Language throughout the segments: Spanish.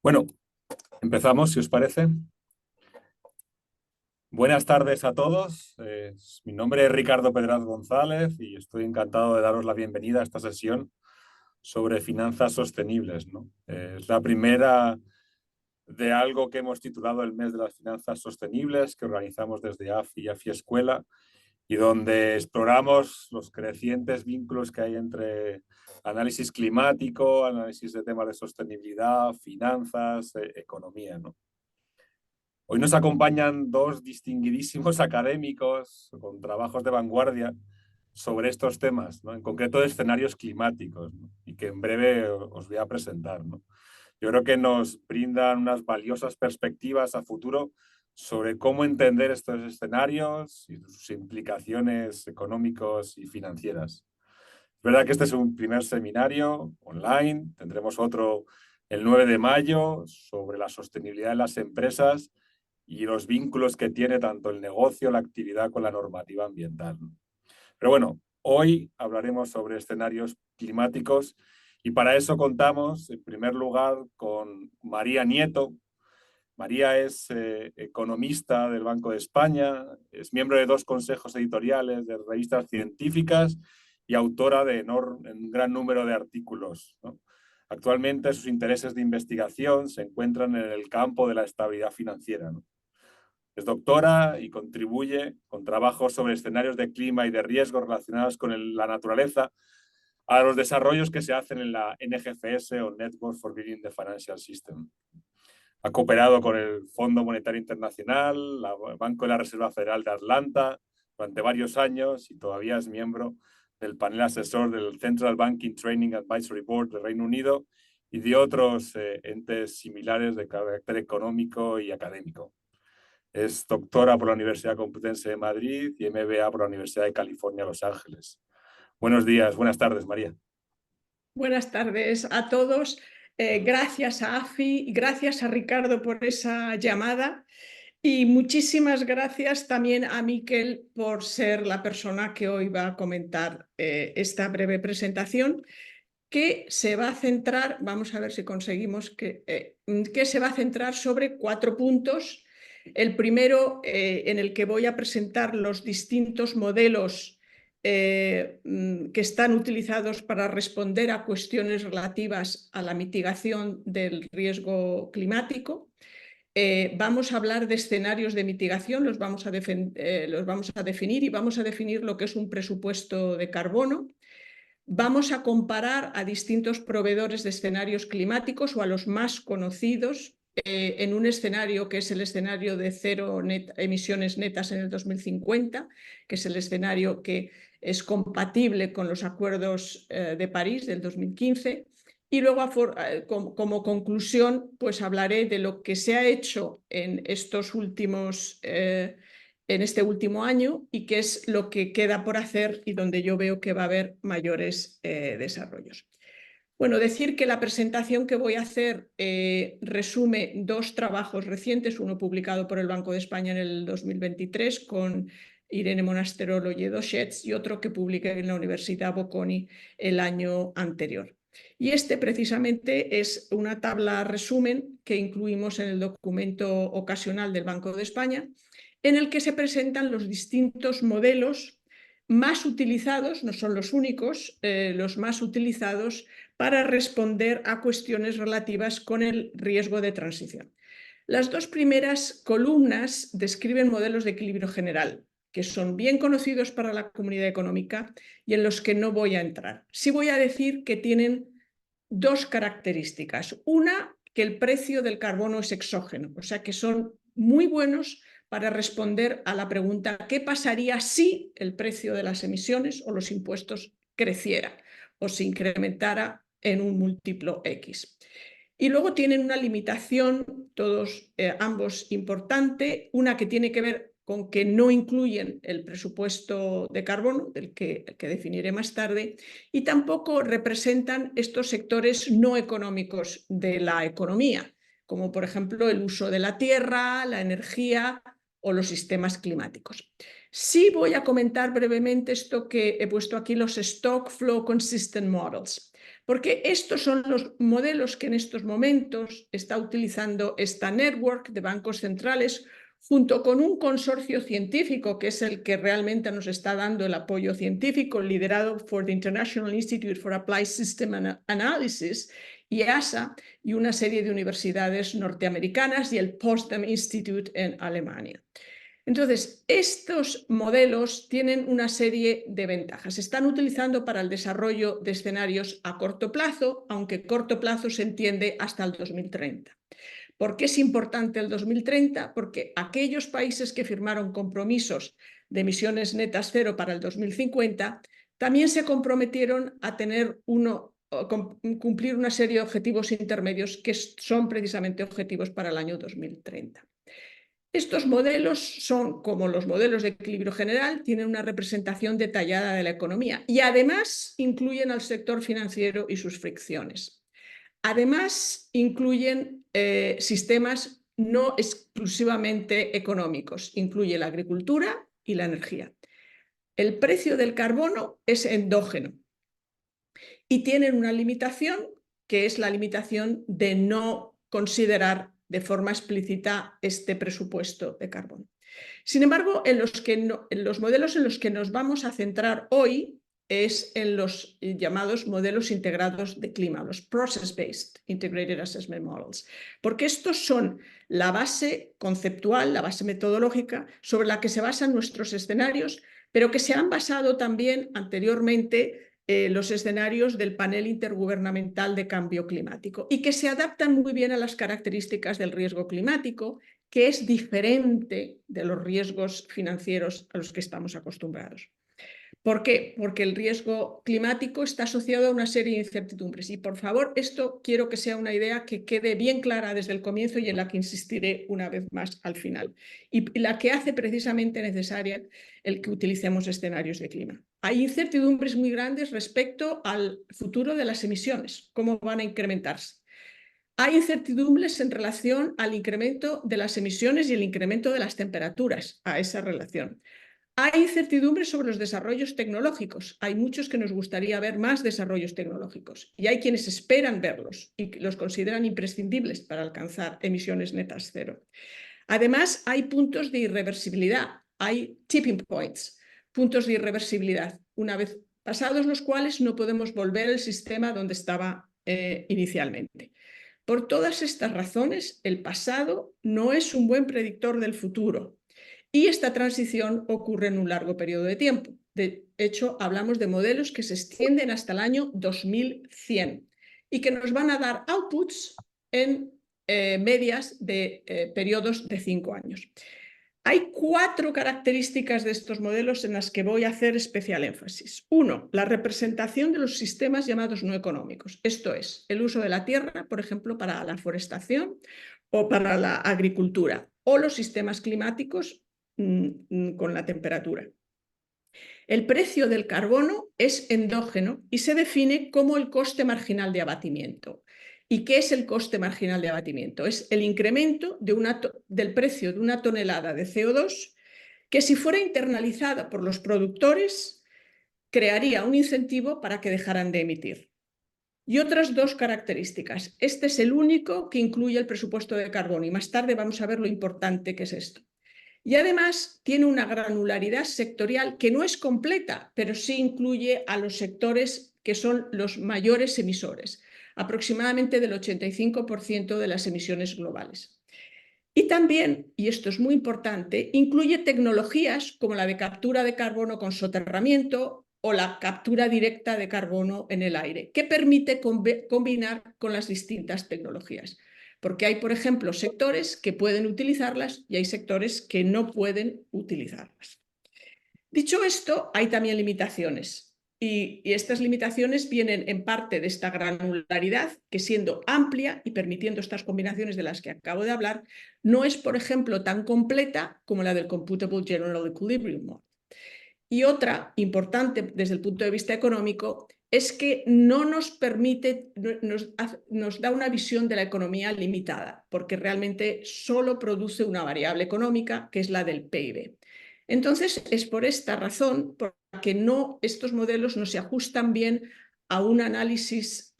Bueno, empezamos, si os parece. Buenas tardes a todos. Mi nombre es Ricardo Pedraz González y estoy encantado de daros la bienvenida a esta sesión sobre finanzas sostenibles, ¿no? Es la primera de algo que hemos titulado el Mes de las Finanzas Sostenibles, que organizamos desde AFI y AFI Escuela, y donde exploramos los crecientes vínculos que hay entre análisis climático, análisis de temas de sostenibilidad, finanzas, economía, ¿no? Hoy nos acompañan dos distinguidísimos académicos con trabajos de vanguardia sobre estos temas, ¿no? En concreto de escenarios climáticos, ¿no? Y que en breve os voy a presentar, ¿no? Yo creo que nos brindan unas valiosas perspectivas a futuro sobre cómo entender estos escenarios y sus implicaciones económicas y financieras. Es verdad que este es un primer seminario online, tendremos otro el 9 de mayo sobre la sostenibilidad de las empresas y los vínculos que tiene tanto el negocio, la actividad con la normativa ambiental. Pero bueno, hoy hablaremos sobre escenarios climáticos y para eso contamos, en primer lugar, con María Nieto. María es economista del Banco de España, es miembro de dos consejos editoriales de revistas científicas y autora de un gran número de artículos, ¿no? Actualmente sus intereses de investigación se encuentran en el campo de la estabilidad financiera, ¿no? Es doctora y contribuye con trabajos sobre escenarios de clima y de riesgo relacionados con la naturaleza a los desarrollos que se hacen en la NGFS o Network for Building the Financial System. Ha cooperado con el Fondo Monetario Internacional, el Banco de la Reserva Federal de Atlanta durante varios años y todavía es miembro del panel asesor del Central Banking Training Advisory Board del Reino Unido y de otros entes similares de carácter económico y académico. Es doctora por la Universidad Complutense de Madrid y MBA por la Universidad de California, Los Ángeles. Buenos días, buenas tardes, María. Buenas tardes a todos. Gracias a AFI y gracias a Ricardo por esa llamada. Y muchísimas gracias también a Miquel por ser la persona que hoy va a comentar esta breve presentación, que se va a centrar, vamos a ver si conseguimos que se va a centrar sobre 4 puntos. El primero, en el que voy a presentar los distintos modelos que están utilizados para responder a cuestiones relativas a la mitigación del riesgo climático. Vamos a hablar de escenarios de mitigación, los vamos a definir y vamos a definir lo que es un presupuesto de carbono. Vamos a comparar a distintos proveedores de escenarios climáticos o a los más conocidos en un escenario que es el escenario de emisiones netas en el 2050, que es el escenario que es compatible con los acuerdos de París del 2015. Y luego, como conclusión, pues hablaré de lo que se ha hecho en este último año y qué es lo que queda por hacer y donde yo veo que va a haber mayores desarrollos. Bueno, decir que la presentación que voy a hacer resume 2 trabajos recientes, uno publicado por el Banco de España en el 2023 con Irene Monasterolo y Edo Schetz y otro que publiqué en la Universidad Bocconi el año anterior. Y este precisamente es una tabla resumen que incluimos en el documento ocasional del Banco de España, en el que se presentan los distintos modelos más utilizados, no son los únicos, los más utilizados para responder a cuestiones relativas con el riesgo de transición. Las 2 primeras columnas describen modelos de equilibrio general, que son bien conocidos para la comunidad económica y en los que no voy a entrar. Sí voy a decir que tienen 2 características. Una, que el precio del carbono es exógeno, o sea que son muy buenos para responder a la pregunta ¿qué pasaría si el precio de las emisiones o los impuestos creciera o se incrementara en un múltiplo X? Y luego tienen una limitación, ambos importante, una que tiene que ver con que no incluyen el presupuesto de carbono, del que definiré más tarde, y tampoco representan estos sectores no económicos de la economía, como por ejemplo el uso de la tierra, la energía o los sistemas climáticos. Sí voy a comentar brevemente esto que he puesto aquí, los Stock Flow Consistent Models, porque estos son los modelos que en estos momentos está utilizando esta network de bancos centrales junto con un consorcio científico que es el que realmente nos está dando el apoyo científico, liderado por the International Institute for Applied System Analysis, IASA, y una serie de universidades norteamericanas y el Potsdam Institute en Alemania. Entonces, estos modelos tienen una serie de ventajas. Se están utilizando para el desarrollo de escenarios a corto plazo, aunque corto plazo se entiende hasta el 2030. ¿Por qué es importante el 2030? Porque aquellos países que firmaron compromisos de emisiones netas cero para el 2050 también se comprometieron a cumplir una serie de objetivos intermedios que son precisamente objetivos para el año 2030. Estos modelos son, como los modelos de equilibrio general, tienen una representación detallada de la economía y además incluyen al sector financiero y sus fricciones. Además, incluyen sistemas no exclusivamente económicos, incluye la agricultura y la energía. El precio del carbono es endógeno y tienen una limitación que es la limitación de no considerar de forma explícita este presupuesto de carbono. Sin embargo, en los modelos en los que nos vamos a centrar hoy es en los llamados modelos integrados de clima, los Process-Based Integrated Assessment Models, porque estos son la base conceptual, la base metodológica sobre la que se basan nuestros escenarios, pero que se han basado también anteriormente los escenarios del panel intergubernamental de cambio climático y que se adaptan muy bien a las características del riesgo climático, que es diferente de los riesgos financieros a los que estamos acostumbrados. ¿Por qué? Porque el riesgo climático está asociado a una serie de incertidumbres. Y por favor, esto quiero que sea una idea que quede bien clara desde el comienzo y en la que insistiré una vez más al final. Y la que hace precisamente necesaria el que utilicemos escenarios de clima. Hay incertidumbres muy grandes respecto al futuro de las emisiones, cómo van a incrementarse. Hay incertidumbres en relación al incremento de las emisiones y el incremento de las temperaturas, a esa relación. Hay incertidumbres sobre los desarrollos tecnológicos. Hay muchos que nos gustaría ver más desarrollos tecnológicos y hay quienes esperan verlos y los consideran imprescindibles para alcanzar emisiones netas cero. Además, hay puntos de irreversibilidad, hay tipping points, puntos de irreversibilidad, una vez pasados los cuales no podemos volver al sistema donde estaba inicialmente. Por todas estas razones, el pasado no es un buen predictor del futuro. Y esta transición ocurre en un largo periodo de tiempo. De hecho, hablamos de modelos que se extienden hasta el año 2100 y que nos van a dar outputs en medias de periodos de 5 años. Hay 4 características de estos modelos en las que voy a hacer especial énfasis. 1, la representación de los sistemas llamados no económicos. Esto es, el uso de la tierra, por ejemplo, para la forestación o para la agricultura, o los sistemas climáticos con la temperatura. El precio del carbono es endógeno y se define como el coste marginal de abatimiento. ¿Y qué es el coste marginal de abatimiento? Es el incremento del precio de una tonelada de CO2 que, si fuera internalizada por los productores, crearía un incentivo para que dejaran de emitir. Y otras 2 características. Este es el único que incluye el presupuesto de carbono y más tarde vamos a ver lo importante que es esto. Y además tiene una granularidad sectorial que no es completa, pero sí incluye a los sectores que son los mayores emisores, aproximadamente del 85% de las emisiones globales. Y también, y esto es muy importante, incluye tecnologías como la de captura de carbono con soterramiento o la captura directa de carbono en el aire, que permite combinar con las distintas tecnologías. Porque hay, por ejemplo, sectores que pueden utilizarlas y hay sectores que no pueden utilizarlas. Dicho esto, hay también limitaciones. Y estas limitaciones vienen en parte de esta granularidad, que siendo amplia y permitiendo estas combinaciones de las que acabo de hablar, no es, por ejemplo, tan completa como la del Computable General Equilibrium Model. Y otra importante desde el punto de vista económico es que no nos permite, nos da una visión de la economía limitada, porque realmente solo produce una variable económica, que es la del PIB. Entonces, es por esta razón por la que estos modelos no se ajustan bien a un análisis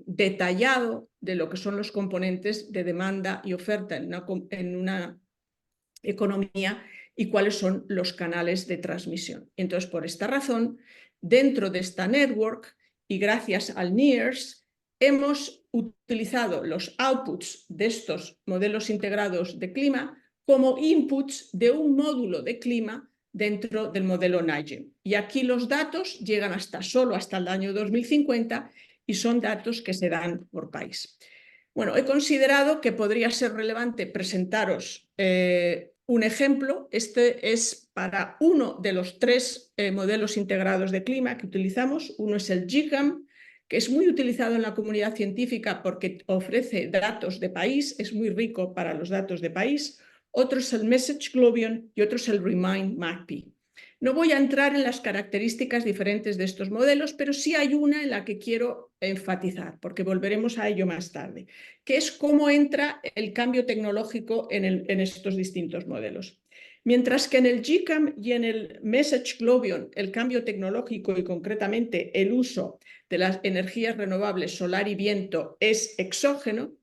detallado de lo que son los componentes de demanda y oferta en una economía y cuáles son los canales de transmisión. Entonces, por esta razón, dentro de esta network y gracias al NIRS, hemos utilizado los outputs de estos modelos integrados de clima como inputs de un módulo de clima dentro del modelo NIGEM. Y aquí los datos llegan solo hasta el año 2050 y son datos que se dan por país. Bueno, he considerado que podría ser relevante presentaros un ejemplo. Este es para uno de los tres modelos integrados de clima que utilizamos. Uno es el GCAM, que es muy utilizado en la comunidad científica porque ofrece datos de país, es muy rico para los datos de país. Otro es el Message Globion y otro es el Remind MACPI. No voy a entrar en las características diferentes de estos modelos, pero sí hay una en la que quiero enfatizar, porque volveremos a ello más tarde, que es cómo entra el cambio tecnológico en estos distintos modelos. Mientras que en el GCAM y en el Message Globion el cambio tecnológico y concretamente el uso de las energías renovables solar y viento es exógeno,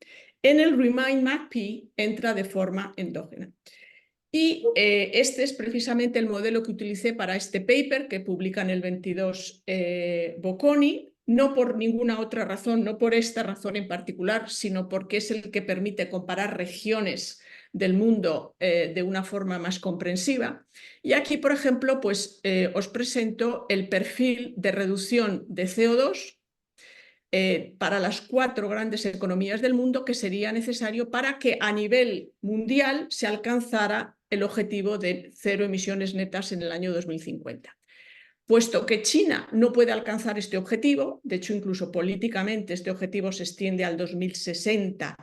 en el Remind MACPI entra de forma endógena. Y este es precisamente el modelo que utilicé para este paper que publican el 22 Bocconi, no por ninguna otra razón, no por esta razón en particular, sino porque es el que permite comparar regiones del mundo de una forma más comprensiva. Y aquí, por ejemplo, pues, os presento el perfil de reducción de CO2 para las 4 grandes economías del mundo que sería necesario para que a nivel mundial se alcanzara el objetivo de 0 emisiones netas en el año 2050. Puesto que China no puede alcanzar este objetivo, de hecho incluso políticamente este objetivo se extiende al 2060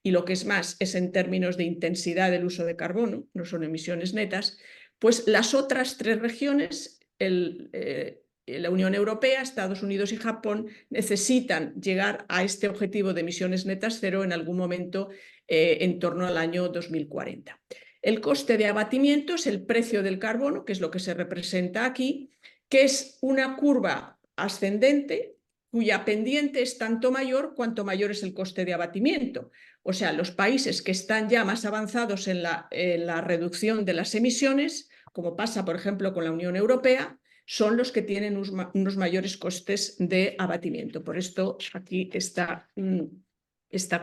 y lo que es más es en términos de intensidad del uso de carbono, no son emisiones netas, pues las otras 3 regiones, la Unión Europea, Estados Unidos y Japón necesitan llegar a este objetivo de emisiones netas cero en algún momento en torno al año 2040. El coste de abatimiento es el precio del carbono, que es lo que se representa aquí, que es una curva ascendente cuya pendiente es tanto mayor cuanto mayor es el coste de abatimiento. O sea, los países que están ya más avanzados en la reducción de las emisiones, como pasa, por ejemplo, con la Unión Europea, son los que tienen unos mayores costes de abatimiento. Por esto aquí esta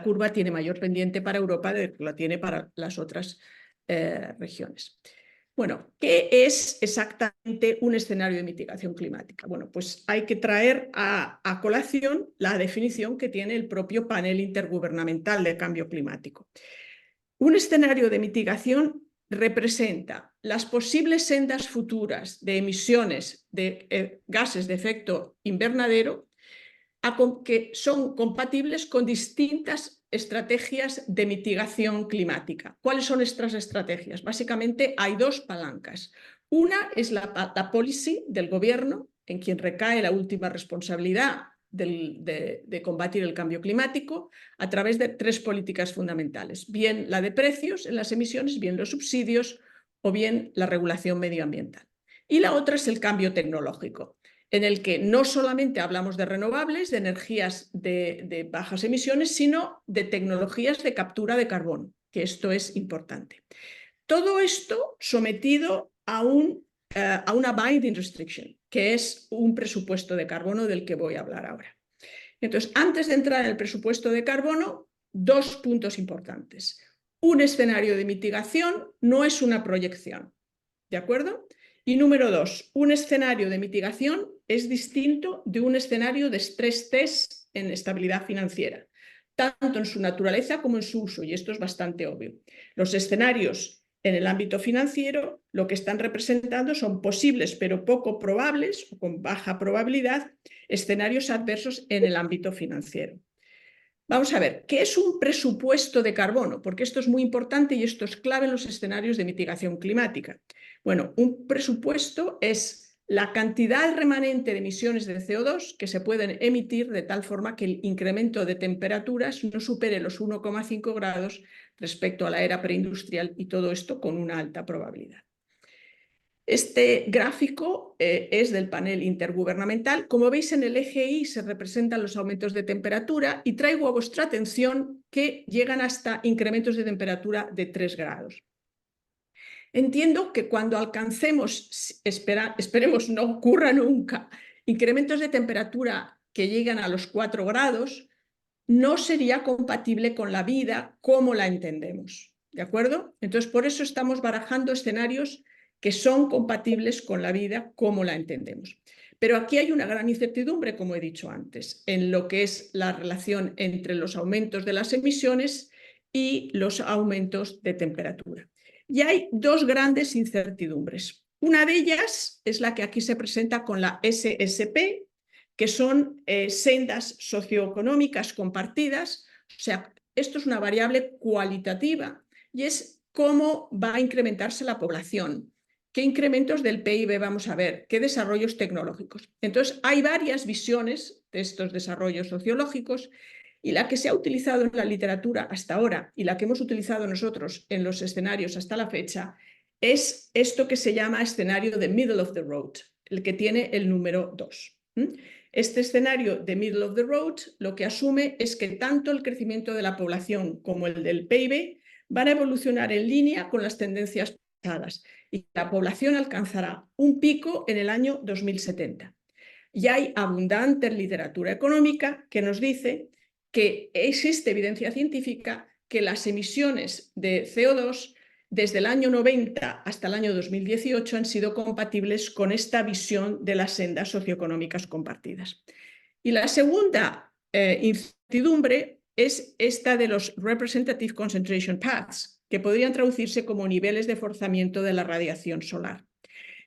curva tiene mayor pendiente para Europa de lo que la tiene para las otras regiones. Bueno, ¿qué es exactamente un escenario de mitigación climática? Bueno, pues hay que traer a colación la definición que tiene el propio panel intergubernamental de cambio climático. Un escenario de mitigación representa las posibles sendas futuras de emisiones de gases de efecto invernadero que son compatibles con distintas estrategias de mitigación climática. ¿Cuáles son estas estrategias? Básicamente hay 2 palancas. Una es la policy del gobierno, en quien recae la última responsabilidad de combatir el cambio climático a través de 3 políticas fundamentales, bien la de precios en las emisiones, bien los subsidios o bien la regulación medioambiental. Y la otra es el cambio tecnológico, en el que no solamente hablamos de renovables, de energías de bajas emisiones, sino de tecnologías de captura de carbono, que esto es importante. Todo esto sometido a una binding restriction, que es un presupuesto de carbono del que voy a hablar ahora. Entonces, antes de entrar en el presupuesto de carbono, 2 puntos importantes. Un escenario de mitigación no es una proyección, ¿de acuerdo? Y número 2, un escenario de mitigación es distinto de un escenario de stress test en estabilidad financiera, tanto en su naturaleza como en su uso, y esto es bastante obvio. Los escenarios en el ámbito financiero lo que están representando son posibles pero poco probables o con baja probabilidad escenarios adversos en el ámbito financiero. Vamos a ver, ¿qué es un presupuesto de carbono? Porque esto es muy importante y esto es clave en los escenarios de mitigación climática. Bueno, un presupuesto es la cantidad remanente de emisiones de CO2 que se pueden emitir de tal forma que el incremento de temperaturas no supere los 1,5 grados respecto a la era preindustrial y todo esto con una alta probabilidad. Este gráfico es del panel intergubernamental. Como veis, en el eje Y se representan los aumentos de temperatura y traigo a vuestra atención que llegan hasta incrementos de temperatura de 3 grados. Entiendo que cuando alcancemos, esperemos no ocurra nunca, incrementos de temperatura que lleguen a los 4 grados, no sería compatible con la vida como la entendemos, ¿de acuerdo? Entonces, por eso estamos barajando escenarios que son compatibles con la vida como la entendemos. Pero aquí hay una gran incertidumbre, como he dicho antes, en lo que es la relación entre los aumentos de las emisiones y los aumentos de temperatura. Y hay dos grandes incertidumbres. Una de ellas es la que aquí se presenta con la SSP, que son sendas socioeconómicas compartidas. O sea, esto es una variable cualitativa y es cómo va a incrementarse la población, qué incrementos del PIB vamos a ver, qué desarrollos tecnológicos. Entonces, hay varias visiones de estos desarrollos sociológicos y la que se ha utilizado en la literatura hasta ahora y la que hemos utilizado nosotros en los escenarios hasta la fecha es esto que se llama escenario de middle of the road, el que tiene el número 2. Este escenario de middle of the road lo que asume es que tanto el crecimiento de la población como el del PIB van a evolucionar en línea con las tendencias pasadas y la población alcanzará un pico en el año 2070. Y hay abundante literatura económica que nos dice que existe evidencia científica que las emisiones de CO2 desde el año 90 hasta el año 2018 han sido compatibles con esta visión de las sendas socioeconómicas compartidas. Y la segunda incertidumbre es esta de los Representative Concentration Paths, que podrían traducirse como niveles de forzamiento de la radiación solar.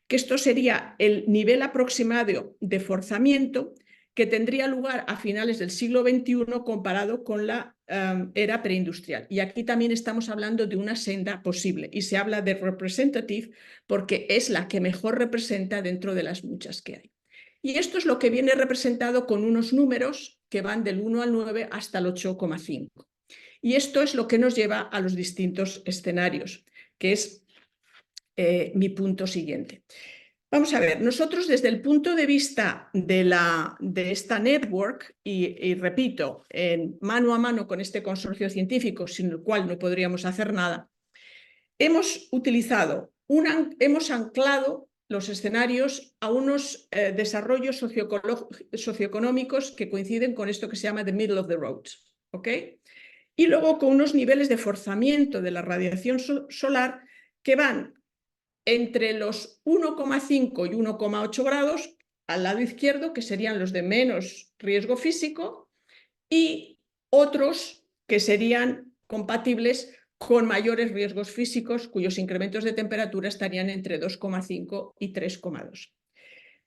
Que esto sería el nivel aproximado de forzamiento que tendría lugar a finales del siglo XXI comparado con la era preindustrial. Y aquí también estamos hablando de una senda posible y se habla de representative porque es la que mejor representa dentro de las muchas que hay. Y esto es lo que viene representado con unos números que van del 1 al 9 hasta el 8,5. Y esto es lo que nos lleva a los distintos escenarios, que es mi punto siguiente. Vamos a ver, nosotros desde el punto de vista de esta network, y repito, mano a mano con este consorcio científico, sin el cual no podríamos hacer nada, hemos anclado los escenarios a unos desarrollos socioeconómicos que coinciden con esto que se llama the middle of the road, ¿ok? Y luego con unos niveles de forzamiento de la radiación solar que van entre los 1,5 y 1,8 grados al lado izquierdo, que serían los de menos riesgo físico, y otros que serían compatibles con mayores riesgos físicos, cuyos incrementos de temperatura estarían entre 2,5 y 3,2.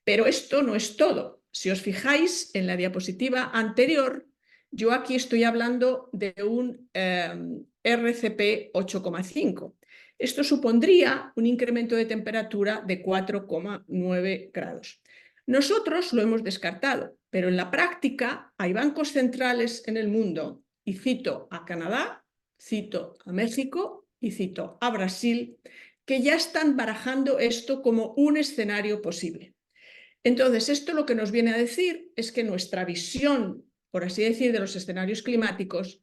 Pero esto no es todo. Si os fijáis en la diapositiva anterior, yo aquí estoy hablando de un RCP 8,5. Esto supondría un incremento de temperatura de 4,9 grados. Nosotros lo hemos descartado, pero en la práctica hay bancos centrales en el mundo, y cito a Canadá, cito a México y cito a Brasil, que ya están barajando esto como un escenario posible. Entonces, esto lo que nos viene a decir es que nuestra visión, por así decir, de los escenarios climáticos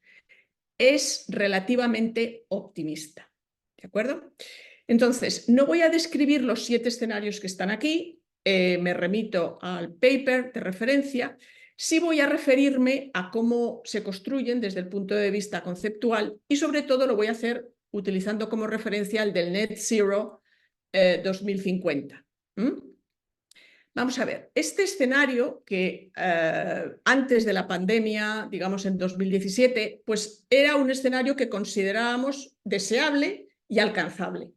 es relativamente optimista. ¿De acuerdo? Entonces, no voy a describir los 7 escenarios que están aquí, me remito al paper de referencia, sí voy a referirme a cómo se construyen desde el punto de vista conceptual y sobre todo lo voy a hacer utilizando como referencia el del Net Zero 2050. Vamos a ver, este escenario que antes de la pandemia, digamos en 2017, pues era un escenario que considerábamos deseable y alcanzable.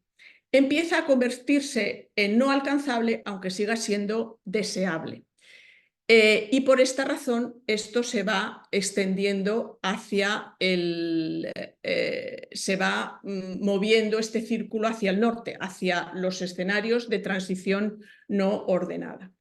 Empieza a convertirse en no alcanzable, aunque siga siendo deseable. Y por esta razón esto se va extendiendo hacia se va moviendo este círculo hacia el norte, hacia los escenarios de transición no ordenada.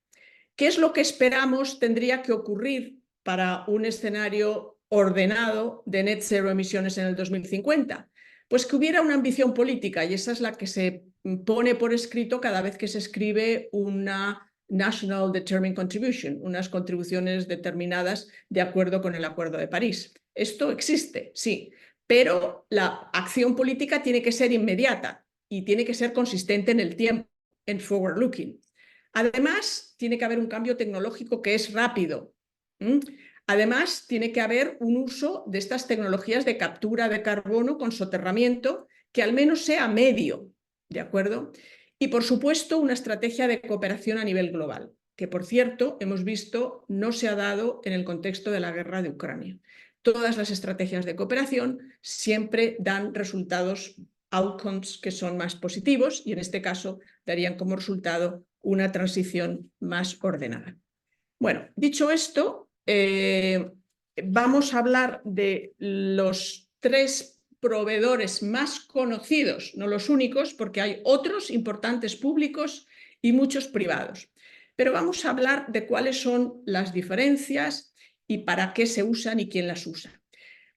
¿Qué es lo que esperamos tendría que ocurrir para un escenario ordenado de net zero emisiones en el 2050? Pues que hubiera una ambición política, y esa es la que se pone por escrito cada vez que se escribe una National Determined Contribution, unas contribuciones determinadas de acuerdo con el Acuerdo de París. Esto existe, sí, pero la acción política tiene que ser inmediata y tiene que ser consistente en el tiempo, en forward looking. Además, tiene que haber un cambio tecnológico que es rápido. Además, tiene que haber un uso de estas tecnologías de captura de carbono con soterramiento que al menos sea medio, ¿de acuerdo? Y, por supuesto, una estrategia de cooperación a nivel global, que, por cierto, hemos visto no se ha dado en el contexto de la guerra de Ucrania. Todas las estrategias de cooperación siempre dan resultados, outcomes que son más positivos, y en este caso darían como resultado una transición más ordenada. Bueno, dicho esto, vamos a hablar de los 3 proveedores más conocidos, no los únicos, porque hay otros importantes públicos y muchos privados. Pero vamos a hablar de cuáles son las diferencias y para qué se usan y quién las usa.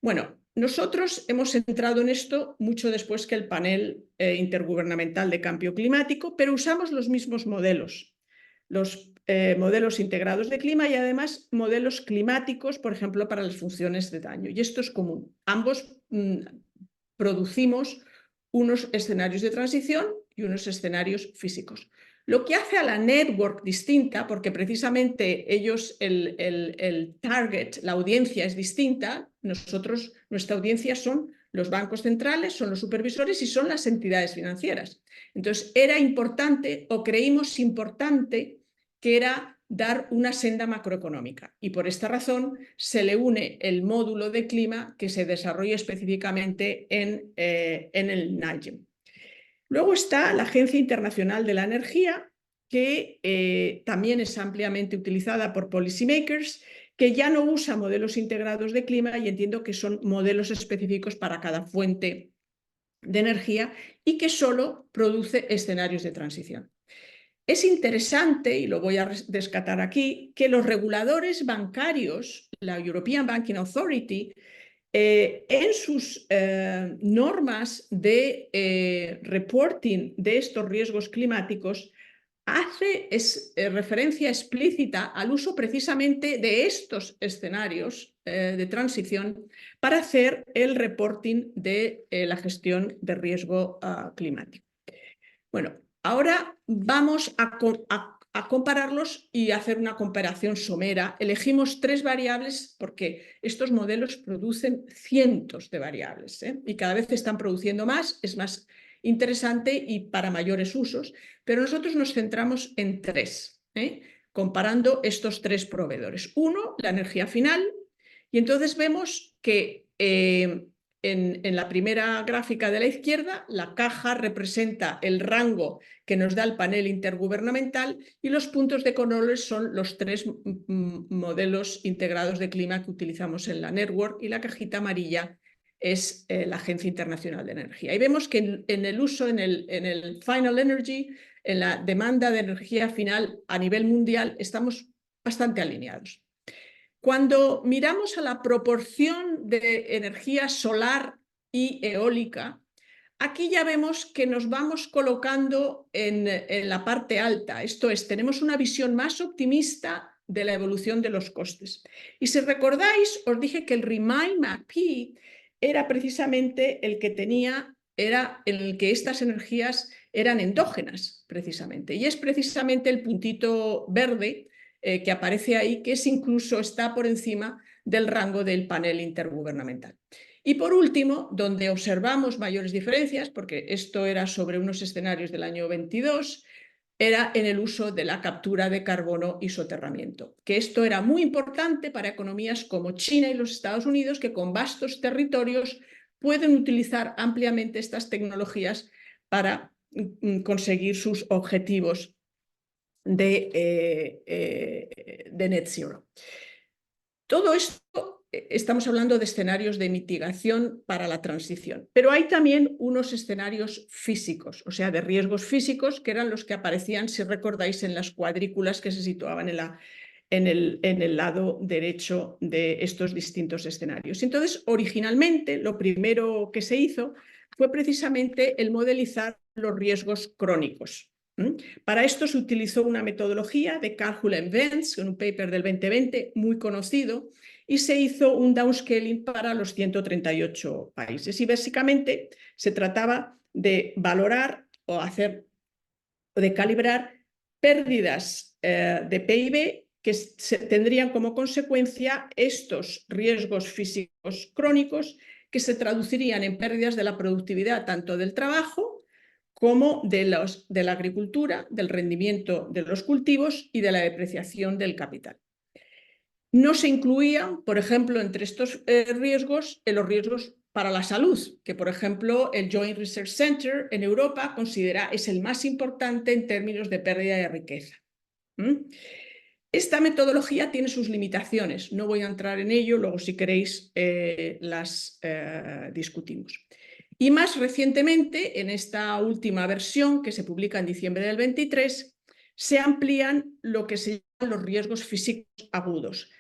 Bueno, nosotros hemos entrado en esto mucho después que el panel intergubernamental de cambio climático, pero usamos los mismos modelos. Los modelos integrados de clima y además modelos climáticos, por ejemplo, para las funciones de daño. Y esto es común. Ambos producimos unos escenarios de transición y unos escenarios físicos. Lo que hace a la network distinta, porque precisamente ellos, el target, la audiencia es distinta, nuestra audiencia son los bancos centrales, son los supervisores y son las entidades financieras. Entonces, era importante o creímos importante que era dar una senda macroeconómica, y por esta razón se le une el módulo de clima que se desarrolla específicamente en el NIGEM. Luego está la Agencia Internacional de la Energía, que también es ampliamente utilizada por policymakers, que ya no usa modelos integrados de clima, y entiendo que son modelos específicos para cada fuente de energía y que solo produce escenarios de transición. Es interesante, y lo voy a rescatar aquí, que los reguladores bancarios, la European Banking Authority, en sus normas de reporting de estos riesgos climáticos, hace referencia explícita al uso precisamente de estos escenarios de transición para hacer el reporting de la gestión de riesgo climático. Bueno, ahora vamos a compararlos y hacer una comparación somera. Elegimos 3 variables porque estos modelos producen cientos de variables, y cada vez están produciendo más, es más interesante y para mayores usos, pero nosotros nos centramos en 3, comparando estos 3 proveedores. Uno, la energía final, y entonces vemos que en la primera gráfica de la izquierda, la caja representa el rango que nos da el panel intergubernamental y los puntos de colores son los 3 modelos integrados de clima que utilizamos en la network, y la cajita amarilla es la Agencia Internacional de Energía. Y vemos que en el uso, en el final energy, en la demanda de energía final a nivel mundial, estamos bastante alineados. Cuando miramos a la proporción de energía solar y eólica, aquí ya vemos que nos vamos colocando en la parte alta. Esto es, tenemos una visión más optimista de la evolución de los costes. Y si recordáis, os dije que el Remind McPhee era precisamente el que era el que estas energías eran endógenas, precisamente. Y es precisamente el puntito verde que aparece ahí, que está por encima del rango del panel intergubernamental. Y por último, donde observamos mayores diferencias, porque esto era sobre unos escenarios del año 22, era en el uso de la captura de carbono y soterramiento, que esto era muy importante para economías como China y los Estados Unidos, que con vastos territorios pueden utilizar ampliamente estas tecnologías para conseguir sus objetivos de net zero. Todo esto estamos hablando de escenarios de mitigación para la transición, pero hay también unos escenarios físicos, o sea, de riesgos físicos, que eran los que aparecían, si recordáis, en las cuadrículas que se situaban en el lado derecho de estos distintos escenarios. Entonces, originalmente, lo primero que se hizo fue precisamente el modelizar los riesgos crónicos. Para esto se utilizó una metodología de Calculent Events, en un paper del 2020 muy conocido, y se hizo un downscaling para los 138 países. Y básicamente se trataba de valorar o de calibrar pérdidas de PIB que tendrían como consecuencia estos riesgos físicos crónicos que se traducirían en pérdidas de la productividad tanto del trabajo como de la agricultura, del rendimiento de los cultivos y de la depreciación del capital. No se incluían, por ejemplo, entre estos riesgos, los riesgos para la salud, que por ejemplo el Joint Research Center en Europa considera es el más importante en términos de pérdida de riqueza. Esta metodología tiene sus limitaciones, no voy a entrar en ello, luego si queréis las discutimos. Y más recientemente, en esta última versión que se publica en diciembre del 23, se amplían lo que se llaman los riesgos físicos agudos.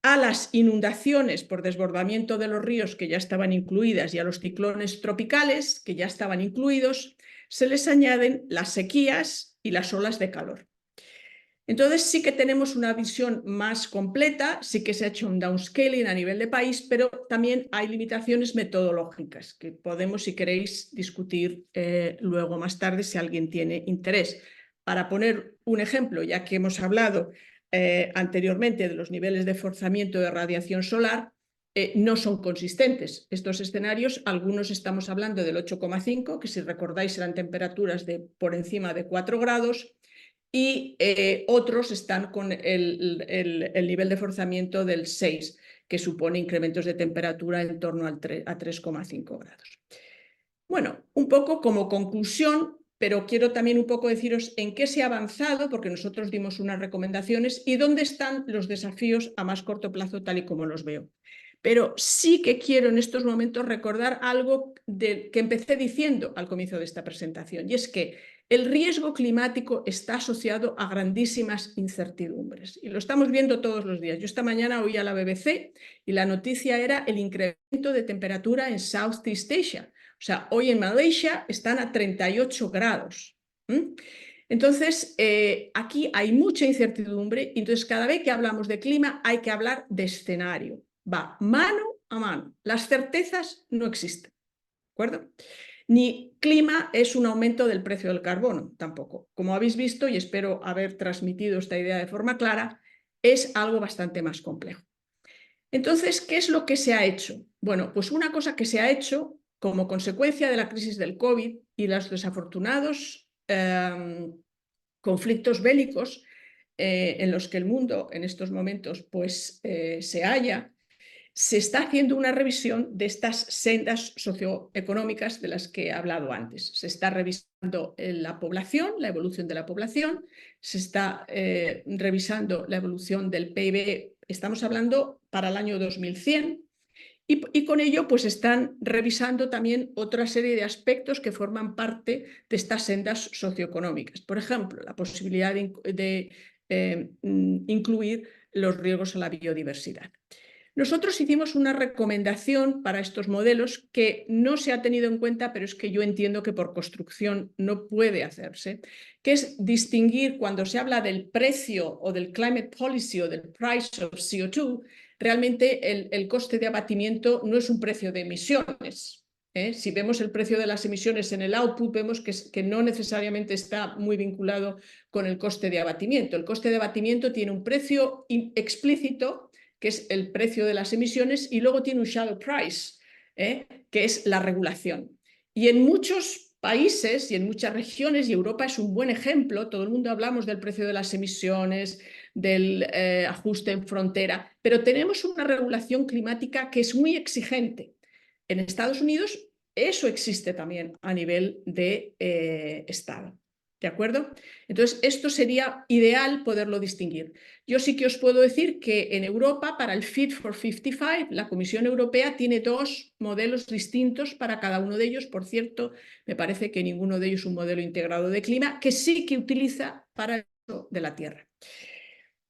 A las inundaciones por desbordamiento de los ríos que ya estaban incluidas y a los ciclones tropicales que ya estaban incluidos, se les añaden las sequías y las olas de calor. Entonces sí que tenemos una visión más completa, sí que se ha hecho un downscaling a nivel de país, pero también hay limitaciones metodológicas que podemos, si queréis, discutir luego más tarde si alguien tiene interés. Para poner un ejemplo, ya que hemos hablado anteriormente de los niveles de forzamiento de radiación solar, no son consistentes. Estos escenarios, algunos estamos hablando del 8,5, que si recordáis eran temperaturas de por encima de 4 grados, y otros están con el nivel de forzamiento del 6, que supone incrementos de temperatura en torno a 3,5 grados. Bueno, un poco como conclusión, pero quiero también un poco deciros en qué se ha avanzado, porque nosotros dimos unas recomendaciones, y dónde están los desafíos a más corto plazo, tal y como los veo. Pero sí que quiero en estos momentos recordar algo que empecé diciendo al comienzo de esta presentación, y es que el riesgo climático está asociado a grandísimas incertidumbres, y lo estamos viendo todos los días. Yo esta mañana oí a la BBC y la noticia era el incremento de temperatura en Southeast Asia. O sea, hoy en Malaysia están a 38 grados. Entonces, aquí hay mucha incertidumbre, y entonces cada vez que hablamos de clima hay que hablar de escenario. Va mano a mano. Las certezas no existen, ¿de acuerdo? Ni clima es un aumento del precio del carbono, tampoco. Como habéis visto, y espero haber transmitido esta idea de forma clara, es algo bastante más complejo. Entonces, ¿qué es lo que se ha hecho? Bueno, pues una cosa que se ha hecho como consecuencia de la crisis del COVID y los desafortunados conflictos bélicos en los que el mundo en estos momentos pues, se halla, se está haciendo una revisión de estas sendas socioeconómicas de las que he hablado antes. Se está revisando la población, la evolución de la población, se está revisando la evolución del PIB, estamos hablando para el año 2100, y con ello pues están revisando también otra serie de aspectos que forman parte de estas sendas socioeconómicas. Por ejemplo, la posibilidad de incluir los riesgos a la biodiversidad. Nosotros hicimos una recomendación para estos modelos que no se ha tenido en cuenta, pero es que yo entiendo que por construcción no puede hacerse, que es distinguir cuando se habla del precio o del climate policy o del price of CO2, realmente el coste de abatimiento no es un precio de emisiones. Si vemos el precio de las emisiones en el output, vemos que no necesariamente está muy vinculado con el coste de abatimiento. El coste de abatimiento tiene un precio explícito, que es el precio de las emisiones, y luego tiene un shadow price, que es la regulación. Y en muchos países y en muchas regiones, y Europa es un buen ejemplo, todo el mundo hablamos del precio de las emisiones, del ajuste en frontera, pero tenemos una regulación climática que es muy exigente. En Estados Unidos eso existe también a nivel de Estado. ¿De acuerdo? Entonces, esto sería ideal poderlo distinguir. Yo sí que os puedo decir que en Europa, para el Fit for 55, la Comisión Europea tiene dos modelos distintos para cada uno de ellos. Por cierto, me parece que ninguno de ellos es un modelo integrado de clima, que sí que utiliza para el uso de la Tierra.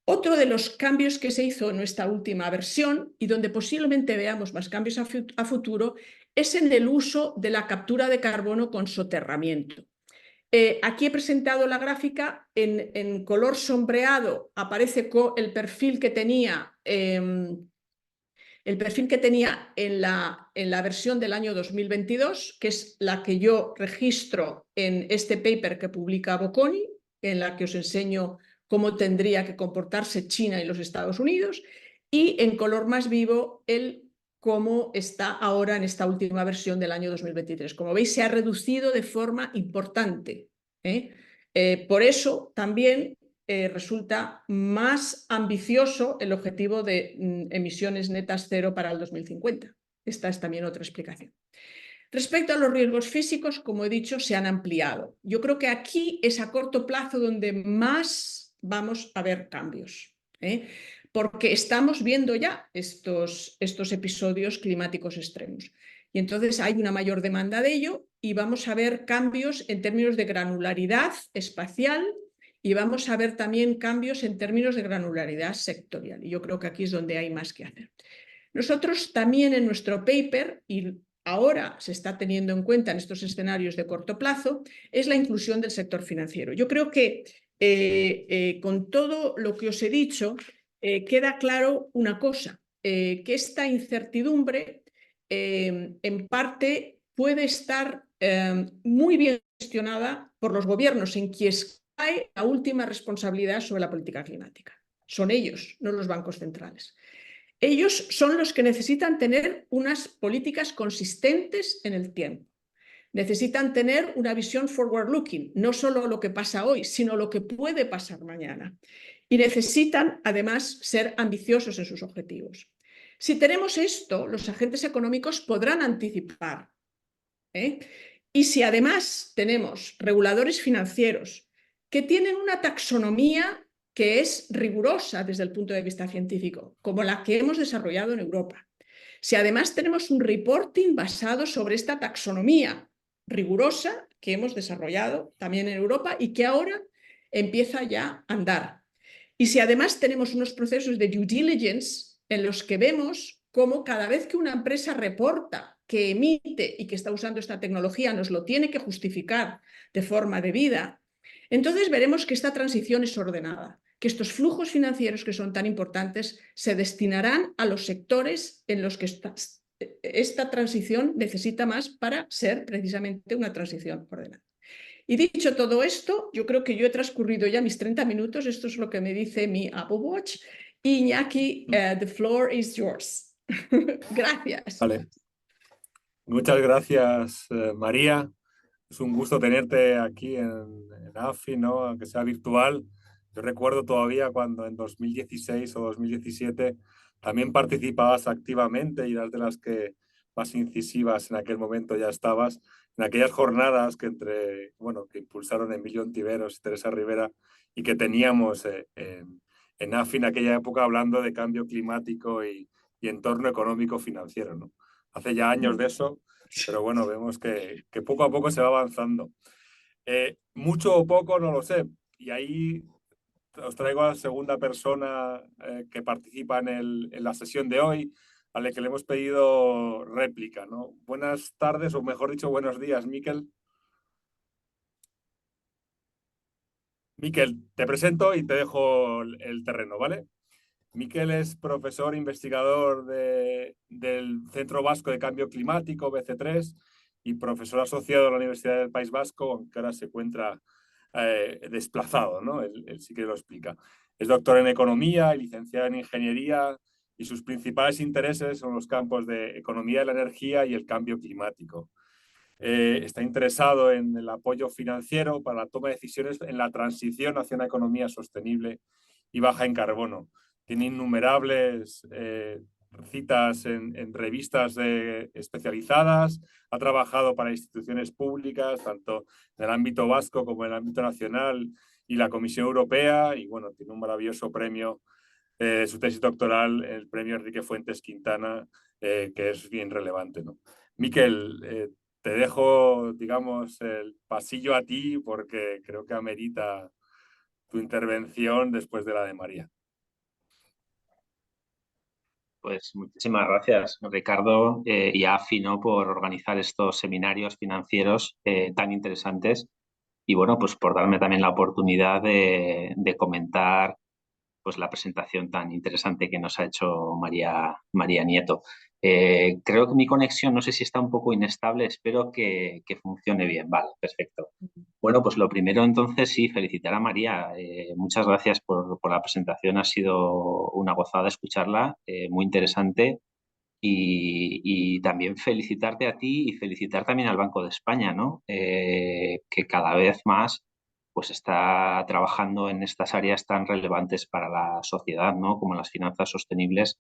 Otro de los cambios que se hizo en esta última versión y donde posiblemente veamos más cambios a futuro es en el uso de la captura de carbono con soterramiento. Aquí he presentado la gráfica en color sombreado, aparece el perfil que tenía en la versión del año 2022, que es la que yo registro en este paper que publica Bocconi, en la que os enseño cómo tendría que comportarse China y los Estados Unidos, y en color más vivo cómo está ahora en esta última versión del año 2023. Como veis, se ha reducido de forma importante. Por eso también resulta más ambicioso el objetivo de emisiones netas cero para el 2050. Esta es también otra explicación. Respecto a los riesgos físicos, como he dicho, se han ampliado. Yo creo que aquí es a corto plazo donde más vamos a ver cambios, porque estamos viendo ya estos episodios climáticos extremos. Y entonces hay una mayor demanda de ello y vamos a ver cambios en términos de granularidad espacial y vamos a ver también cambios en términos de granularidad sectorial. Y yo creo que aquí es donde hay más que hacer. Nosotros también en nuestro paper, y ahora se está teniendo en cuenta en estos escenarios de corto plazo, es la inclusión del sector financiero. Yo creo que con todo lo que os he dicho, queda claro una cosa, que esta incertidumbre en parte puede estar muy bien gestionada por los gobiernos en quienes cae la última responsabilidad sobre la política climática. Son ellos, no los bancos centrales. Ellos son los que necesitan tener unas políticas consistentes en el tiempo. Necesitan tener una visión forward-looking, no solo lo que pasa hoy, sino lo que puede pasar mañana. Y necesitan, además, ser ambiciosos en sus objetivos. Si tenemos esto, los agentes económicos podrán anticipar. Y si además tenemos reguladores financieros que tienen una taxonomía que es rigurosa desde el punto de vista científico, como la que hemos desarrollado en Europa. Si además tenemos un reporting basado sobre esta taxonomía rigurosa que hemos desarrollado también en Europa y que ahora empieza ya a andar. Y si además tenemos unos procesos de due diligence en los que vemos cómo cada vez que una empresa reporta que emite y que está usando esta tecnología nos lo tiene que justificar de forma debida, entonces veremos que esta transición es ordenada, que estos flujos financieros que son tan importantes se destinarán a los sectores en los que esta transición necesita más para ser precisamente una transición ordenada. Y dicho todo esto, yo creo que yo he transcurrido ya mis 30 minutos, esto es lo que me dice mi Apple Watch. Iñaki, the floor is yours. Gracias. Vale. Muchas gracias, María. Es un gusto tenerte aquí en AFI, ¿no? Aunque sea virtual. Yo recuerdo todavía cuando en 2016 o 2017 también participabas activamente y eras de las que más incisivas en aquel momento ya estabas, en aquellas jornadas que impulsaron Emilio Ontiveros y Teresa Rivera y que teníamos en AFI en aquella época hablando de cambio climático y entorno económico financiero, ¿no? Hace ya años de eso, pero bueno, vemos que poco a poco se va avanzando. Mucho o poco, no lo sé. Y ahí os traigo a la segunda persona que participa en la sesión de hoy, a la que le hemos pedido réplica, ¿no? Buenas tardes, o mejor dicho, buenos días, Miquel. Miquel, te presento y te dejo el terreno, ¿vale? Miquel es profesor investigador del Centro Vasco de Cambio Climático, BC3, y profesor asociado a la Universidad del País Vasco, aunque ahora se encuentra desplazado, ¿no? Él sí que lo explica. Es doctor en Economía y licenciado en Ingeniería, y sus principales intereses son los campos de economía de la energía y el cambio climático. Está interesado en el apoyo financiero para la toma de decisiones en la transición hacia una economía sostenible y baja en carbono. Tiene innumerables citas en revistas especializadas, ha trabajado para instituciones públicas, tanto en el ámbito vasco como en el ámbito nacional y la Comisión Europea, y bueno, tiene un maravilloso premio, su tesis doctoral, el premio Enrique Fuentes Quintana, que es bien relevante, ¿no? Miquel, te dejo, digamos, el pasillo a ti porque creo que amerita tu intervención después de la de María. Pues muchísimas gracias, Ricardo, y a AFI, ¿no?, por organizar estos seminarios financieros tan interesantes y bueno, pues por darme también la oportunidad de comentar pues la presentación tan interesante que nos ha hecho María Nieto. Creo que mi conexión, no sé si está un poco inestable, espero que funcione bien. Vale, perfecto. Bueno, pues lo primero entonces sí, felicitar a María. Muchas gracias por la presentación, ha sido una gozada escucharla, muy interesante. Y también felicitarte a ti y felicitar también al Banco de España, ¿no? Que cada vez más pues está trabajando en estas áreas tan relevantes para la sociedad, ¿no?, como las finanzas sostenibles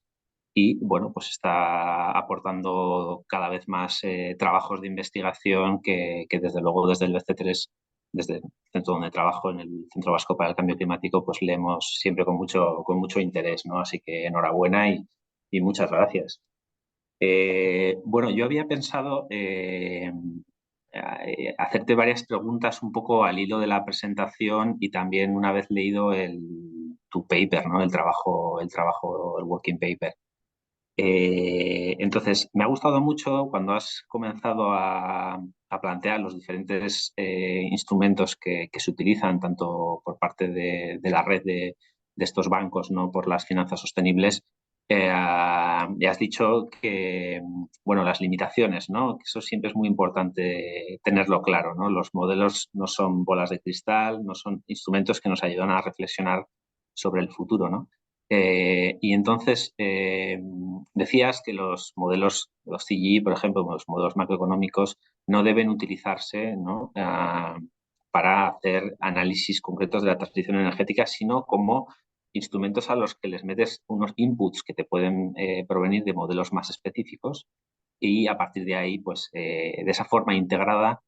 y, bueno, pues está aportando cada vez más trabajos de investigación que desde luego desde el BC3, desde el centro donde trabajo, en el Centro Vasco para el Cambio Climático, pues leemos siempre con mucho interés, ¿no? Así que enhorabuena y muchas gracias. Bueno, yo había pensado hacerte varias preguntas un poco al hilo de la presentación y también una vez leído tu paper, ¿no? El working paper. Entonces, me ha gustado mucho cuando has comenzado a plantear los diferentes instrumentos que se utilizan tanto por parte de la red de estos bancos, ¿no?, por las finanzas sostenibles. Ya has dicho que, bueno, las limitaciones, ¿no?, que eso siempre es muy importante tenerlo claro, ¿no? Los modelos no son bolas de cristal, no son instrumentos que nos ayudan a reflexionar sobre el futuro, ¿no? Y entonces decías que los modelos, los CGI, por ejemplo, los modelos macroeconómicos, no deben utilizarse, ¿no?, para hacer análisis concretos de la transición energética, sino como instrumentos a los que les metes unos inputs que te pueden provenir de modelos más específicos y a partir de ahí, pues de esa forma integrada,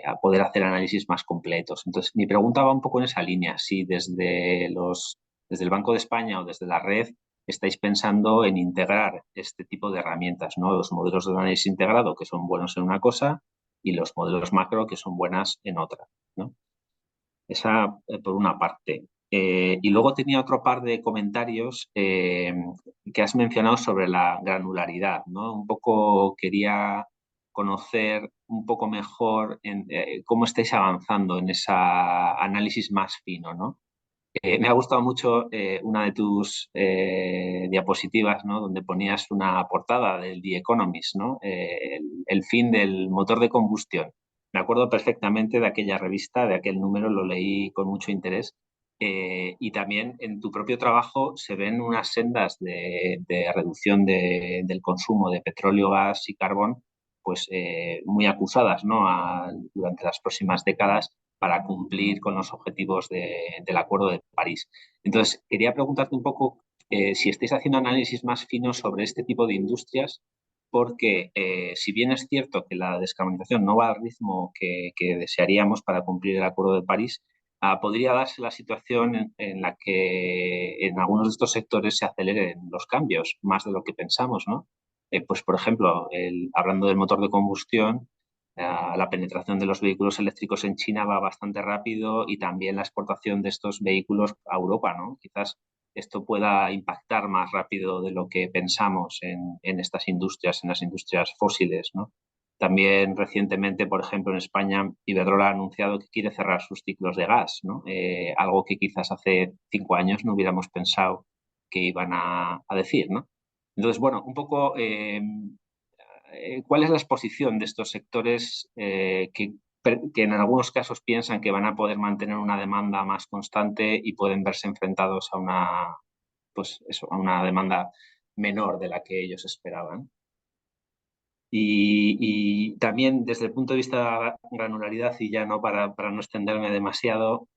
a poder hacer análisis más completos. Entonces, mi pregunta va un poco en esa línea, si desde el Banco de España o desde la red estáis pensando en integrar este tipo de herramientas, ¿no? Los modelos de análisis integrado que son buenos en una cosa y los modelos macro que son buenas en otra, ¿no? Esa por una parte. Y luego tenía otro par de comentarios que has mencionado sobre la granularidad, ¿no? Un poco quería conocer un poco mejor cómo estáis avanzando en ese análisis más fino, ¿no? Me ha gustado mucho una de tus diapositivas, ¿no?, donde ponías una portada del The Economist, ¿no? El fin del motor de combustión. Me acuerdo perfectamente de aquella revista, de aquel número, lo leí con mucho interés. Y también en tu propio trabajo se ven unas sendas de reducción del consumo de petróleo, gas y carbón, pues muy acusadas, ¿no?, durante las próximas décadas para cumplir con los objetivos del Acuerdo de París. Entonces, quería preguntarte un poco si estáis haciendo análisis más finos sobre este tipo de industrias, porque si bien es cierto que la descarbonización no va al ritmo que desearíamos para cumplir el Acuerdo de París, podría darse la situación en la que en algunos de estos sectores se aceleren los cambios más de lo que pensamos, ¿no? Pues, por ejemplo, hablando del motor de combustión, la penetración de los vehículos eléctricos en China va bastante rápido y también la exportación de estos vehículos a Europa, ¿no? Quizás esto pueda impactar más rápido de lo que pensamos en estas industrias, en las industrias fósiles, ¿no? También recientemente, por ejemplo, en España, Iberdrola ha anunciado que quiere cerrar sus ciclos de gas, ¿no? Algo que quizás hace 5 años no hubiéramos pensado que iban a decir, ¿no? Entonces, bueno, un poco ¿cuál es la exposición de estos sectores que en algunos casos piensan que van a poder mantener una demanda más constante y pueden verse enfrentados pues eso, a una demanda menor de la que ellos esperaban? Y también desde el punto de vista de la granularidad, y ya no para no extenderme demasiado,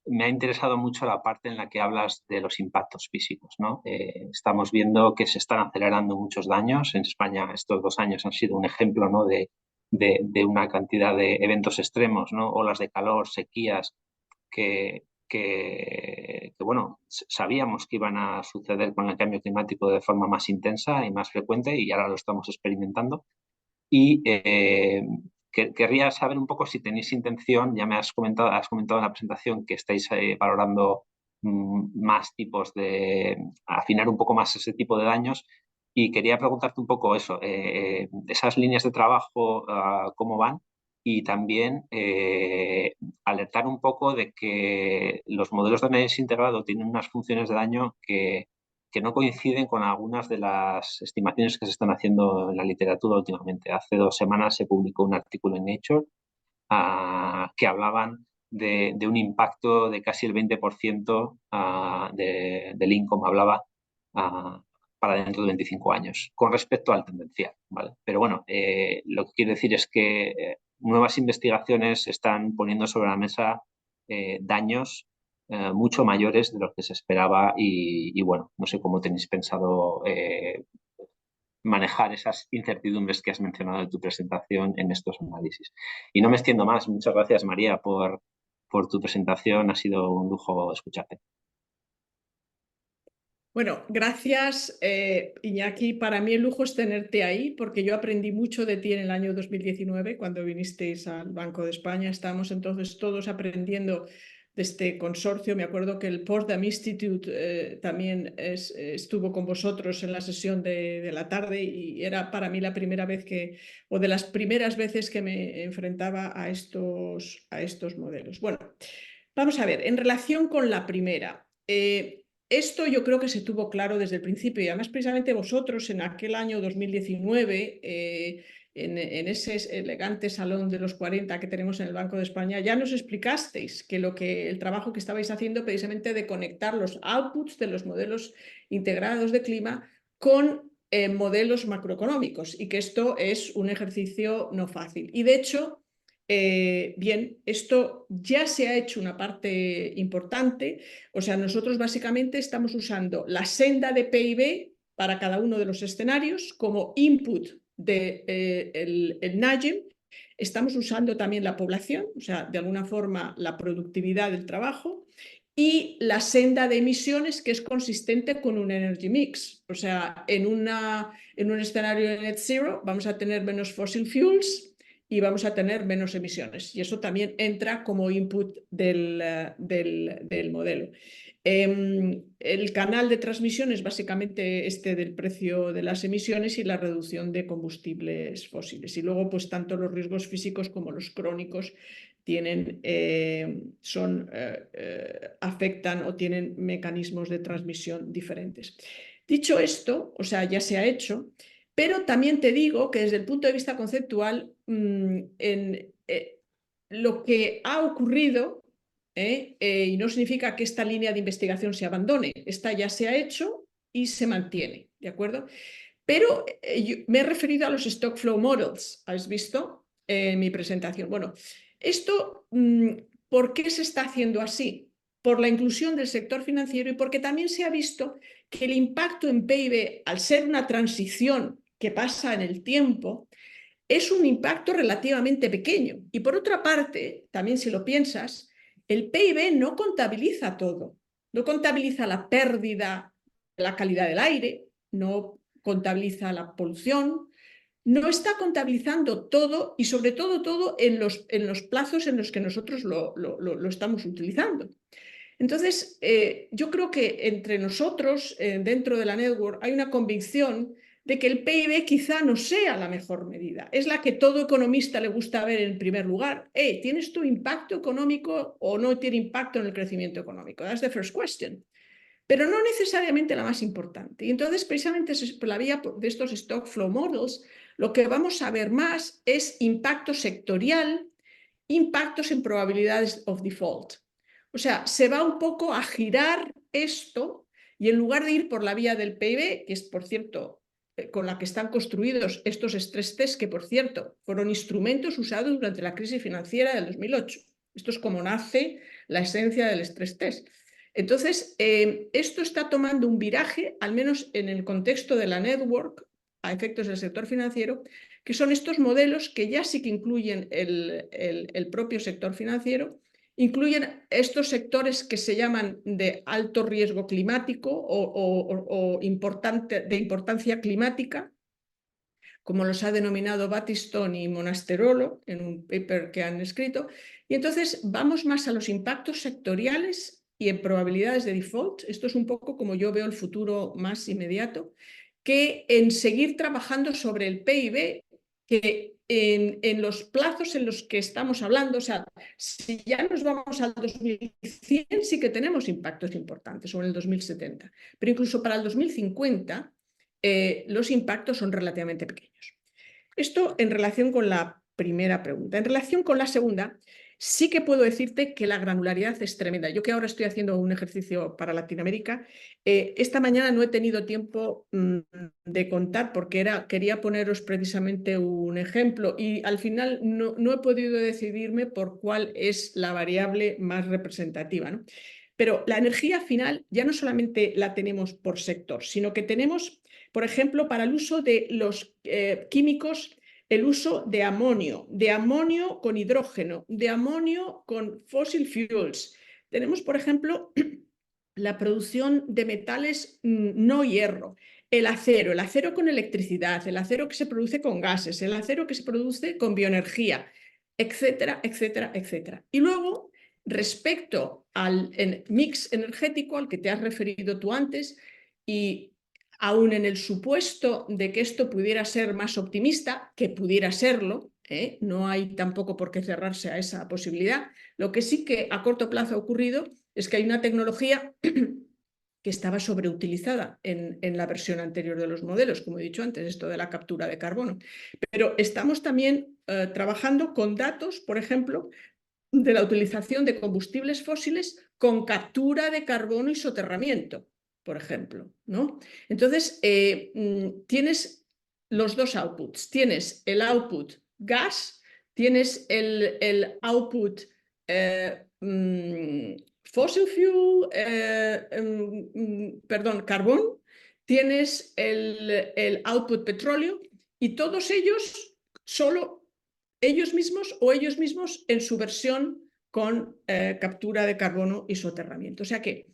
me ha interesado mucho la parte en la que hablas de los impactos físicos, ¿no? Estamos viendo que se están acelerando muchos daños. En España estos 2 años han sido un ejemplo, ¿no?, de una cantidad de eventos extremos, ¿no? Olas de calor, sequías, bueno, sabíamos que iban a suceder con el cambio climático de forma más intensa y más frecuente y ahora lo estamos experimentando. Y querría saber un poco si tenéis intención, ya has comentado en la presentación que estáis valorando más tipos de, afinar un poco más ese tipo de daños. Y quería preguntarte un poco eso, esas líneas de trabajo, ¿cómo van? Y también alertar un poco de que los modelos de análisis integrado tienen unas funciones de daño que no coinciden con algunas de las estimaciones que se están haciendo en la literatura últimamente. Hace 2 semanas se publicó un artículo en Nature que hablaban de un impacto de casi el 20% del income, hablaba para dentro de 25 años, con respecto al tendencial, ¿vale? Pero bueno, lo que quiero decir es que nuevas investigaciones están poniendo sobre la mesa daños mucho mayores de lo que se esperaba y bueno, no sé cómo tenéis pensado manejar esas incertidumbres que has mencionado en tu presentación en estos análisis. Y no me extiendo más. Muchas gracias, María, por tu presentación. Ha sido un lujo escucharte. Bueno, gracias, Iñaki. Para mí el lujo es tenerte ahí, porque yo aprendí mucho de ti en el año 2019, cuando vinisteis al Banco de España. Estábamos entonces todos aprendiendo de este consorcio. Me acuerdo que el Potsdam Institute también estuvo con vosotros en la sesión de la tarde y era para mí la primera vez o de las primeras veces que me enfrentaba a estos modelos. Bueno, vamos a ver, en relación con la primera. Esto yo creo que se tuvo claro desde el principio y además precisamente vosotros en aquel año 2019, en ese elegante salón de los 40 que tenemos en el Banco de España, ya nos explicasteis que el trabajo que estabais haciendo precisamente de conectar los outputs de los modelos integrados de clima con modelos macroeconómicos y que esto es un ejercicio no fácil. Y de hecho, bien, esto ya se ha hecho una parte importante. O sea, nosotros básicamente estamos usando la senda de PIB para cada uno de los escenarios como input del NAGEM. Estamos usando también la población, o sea, de alguna forma la productividad del trabajo, y la senda de emisiones que es consistente con un energy mix. O sea, en un escenario de net zero vamos a tener menos fossil fuels y vamos a tener menos emisiones. Y eso también entra como input del modelo. El canal de transmisión es básicamente este del precio de las emisiones y la reducción de combustibles fósiles. Y luego, pues tanto los riesgos físicos como los crónicos afectan o tienen mecanismos de transmisión diferentes. Dicho esto, o sea, ya se ha hecho, pero también te digo que desde el punto de vista conceptual, lo que ha ocurrido, y no significa que esta línea de investigación se abandone, esta ya se ha hecho y se mantiene, ¿de acuerdo? Pero me he referido a los Stock Flow Models, ¿has visto en mi presentación? Bueno, esto, ¿por qué se está haciendo así? Por la inclusión del sector financiero y porque también se ha visto que el impacto en PIB, al ser una transición que pasa en el tiempo, es un impacto relativamente pequeño. Y por otra parte, también si lo piensas, el PIB no contabiliza todo. No contabiliza la pérdida de la calidad del aire, no contabiliza la polución, no está contabilizando todo y sobre todo en los plazos en los que nosotros lo estamos utilizando. Entonces, yo creo que entre nosotros, dentro de la network, hay una convicción de que el PIB quizá no sea la mejor medida. Es la que todo economista le gusta ver en primer lugar. ¿Tienes tu impacto económico o no tiene impacto en el crecimiento económico? That's the first question. Pero no necesariamente la más importante. Y entonces, precisamente por la vía de estos Stock Flow Models, lo que vamos a ver más es impacto sectorial, impactos en probabilidades of default. O sea, se va un poco a girar esto y en lugar de ir por la vía del PIB, que es, por cierto, con la que están construidos estos stress tests, que, por cierto, fueron instrumentos usados durante la crisis financiera del 2008. Esto es como nace la esencia del stress test. Entonces, esto está tomando un viraje, al menos en el contexto de la network, a efectos del sector financiero, que son estos modelos que ya sí que incluyen el propio sector financiero, incluyen estos sectores que se llaman de alto riesgo climático o de importancia climática, como los ha denominado Battistone y Monasterolo en un paper que han escrito. Y entonces vamos más a los impactos sectoriales y en probabilidades de default, esto es un poco como yo veo el futuro más inmediato, que en seguir trabajando sobre el PIB, que en los plazos en los que estamos hablando, o sea, si ya nos vamos al 2100, sí que tenemos impactos importantes, o en el 2070, pero incluso para el 2050 los impactos son relativamente pequeños. Esto en relación con la primera pregunta. En relación con la segunda, sí que puedo decirte que la granularidad es tremenda. Yo que ahora estoy haciendo un ejercicio para Latinoamérica, esta mañana no he tenido tiempo de contar porque quería poneros precisamente un ejemplo y al final no he podido decidirme por cuál es la variable más representativa, ¿no? Pero la energía final ya no solamente la tenemos por sector, sino que tenemos, por ejemplo, para el uso de los químicos, el uso de amonio con hidrógeno, de amonio con fossil fuels. Tenemos, por ejemplo, la producción de metales no hierro, el acero con electricidad, el acero que se produce con gases, el acero que se produce con bioenergía, etcétera, etcétera, etcétera. Y luego, respecto al mix energético al que te has referido tú antes, y aún en el supuesto de que esto pudiera ser más optimista, que pudiera serlo, no hay tampoco por qué cerrarse a esa posibilidad, lo que sí que a corto plazo ha ocurrido es que hay una tecnología que estaba sobreutilizada en la versión anterior de los modelos, como he dicho antes, esto de la captura de carbono. Pero estamos también trabajando con datos, por ejemplo, de la utilización de combustibles fósiles con captura de carbono y soterramiento, por ejemplo, ¿no? Entonces, tienes los dos outputs. Tienes el output gas, tienes el output fossil fuel, perdón, carbón, tienes el output petróleo y todos ellos solo ellos mismos en su versión con captura de carbono y soterramiento. O sea que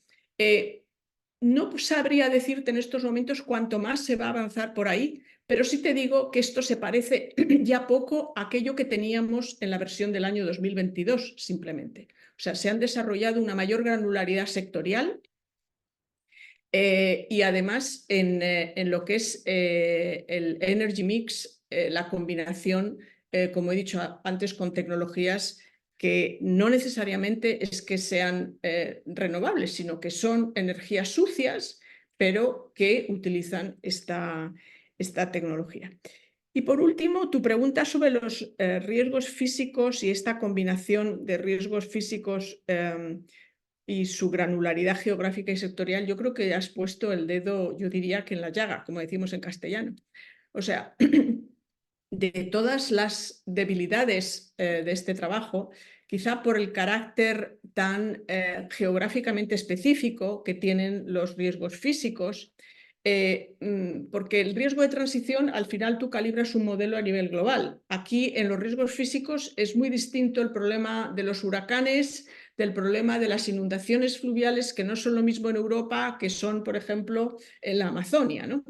no sabría decirte en estos momentos cuánto más se va a avanzar por ahí, pero sí te digo que esto se parece ya poco a aquello que teníamos en la versión del año 2022, simplemente. O sea, se han desarrollado una mayor granularidad sectorial y además en lo que es el energy mix, la combinación, como he dicho antes, con tecnologías que no necesariamente es que sean renovables, sino que son energías sucias, pero que utilizan esta tecnología. Y por último, tu pregunta sobre los riesgos físicos y esta combinación de riesgos físicos y su granularidad geográfica y sectorial, yo creo que has puesto el dedo, yo diría que en la llaga, como decimos en castellano. O sea, de todas las debilidades de este trabajo, quizá por el carácter tan geográficamente específico que tienen los riesgos físicos, porque el riesgo de transición, al final tú calibras un modelo a nivel global. Aquí en los riesgos físicos es muy distinto el problema de los huracanes, del problema de las inundaciones fluviales, que no son lo mismo en Europa que son, por ejemplo, en la Amazonia, ¿no?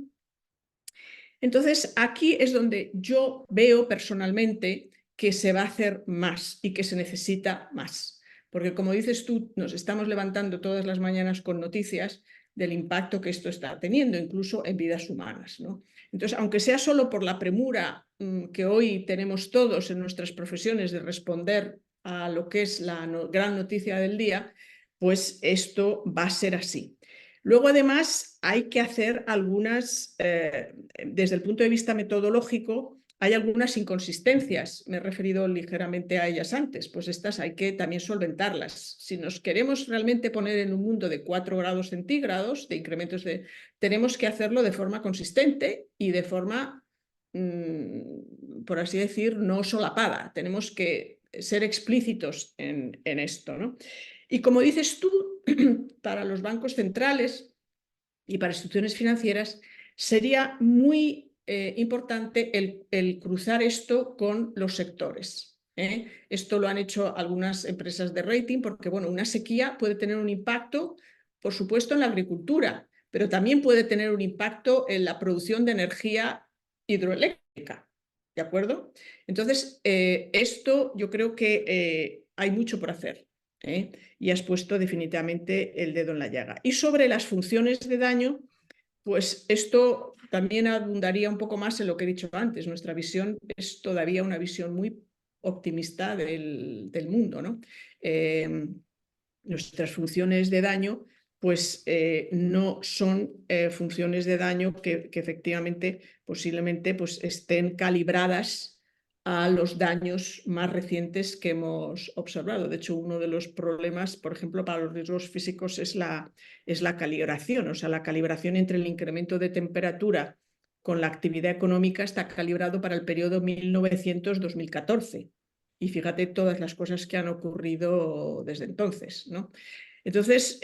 Entonces, aquí es donde yo veo personalmente que se va a hacer más y que se necesita más. Porque como dices tú, nos estamos levantando todas las mañanas con noticias del impacto que esto está teniendo, incluso en vidas humanas, ¿no? Entonces, aunque sea solo por la premura que hoy tenemos todos en nuestras profesiones de responder a lo que es la gran noticia del día, pues esto va a ser así. Luego, además, hay que hacer algunas, desde el punto de vista metodológico, hay algunas inconsistencias. Me he referido ligeramente a ellas antes, pues estas hay que también solventarlas. Si nos queremos realmente poner en un mundo de 4 grados centígrados, de incrementos tenemos que hacerlo de forma consistente y de forma, por así decir, no solapada. Tenemos que ser explícitos en esto, ¿no? Y como dices tú, para los bancos centrales y para instituciones financieras sería muy importante el cruzar esto con los sectores. Esto lo han hecho algunas empresas de rating porque, bueno, una sequía puede tener un impacto, por supuesto, en la agricultura, pero también puede tener un impacto en la producción de energía hidroeléctrica. ¿De acuerdo? Entonces, esto yo creo que hay mucho por hacer. Y has puesto definitivamente el dedo en la llaga. Y sobre las funciones de daño, pues esto también abundaría un poco más en lo que he dicho antes. Nuestra visión es todavía una visión muy optimista del mundo, ¿no? Nuestras funciones de daño pues no son funciones de daño que efectivamente posiblemente pues, estén calibradas a los daños más recientes que hemos observado. De hecho, uno de los problemas, por ejemplo, para los riesgos físicos es la calibración, o sea, la calibración entre el incremento de temperatura con la actividad económica está calibrado para el periodo 1900-2014. Y fíjate todas las cosas que han ocurrido desde entonces, ¿no? Entonces,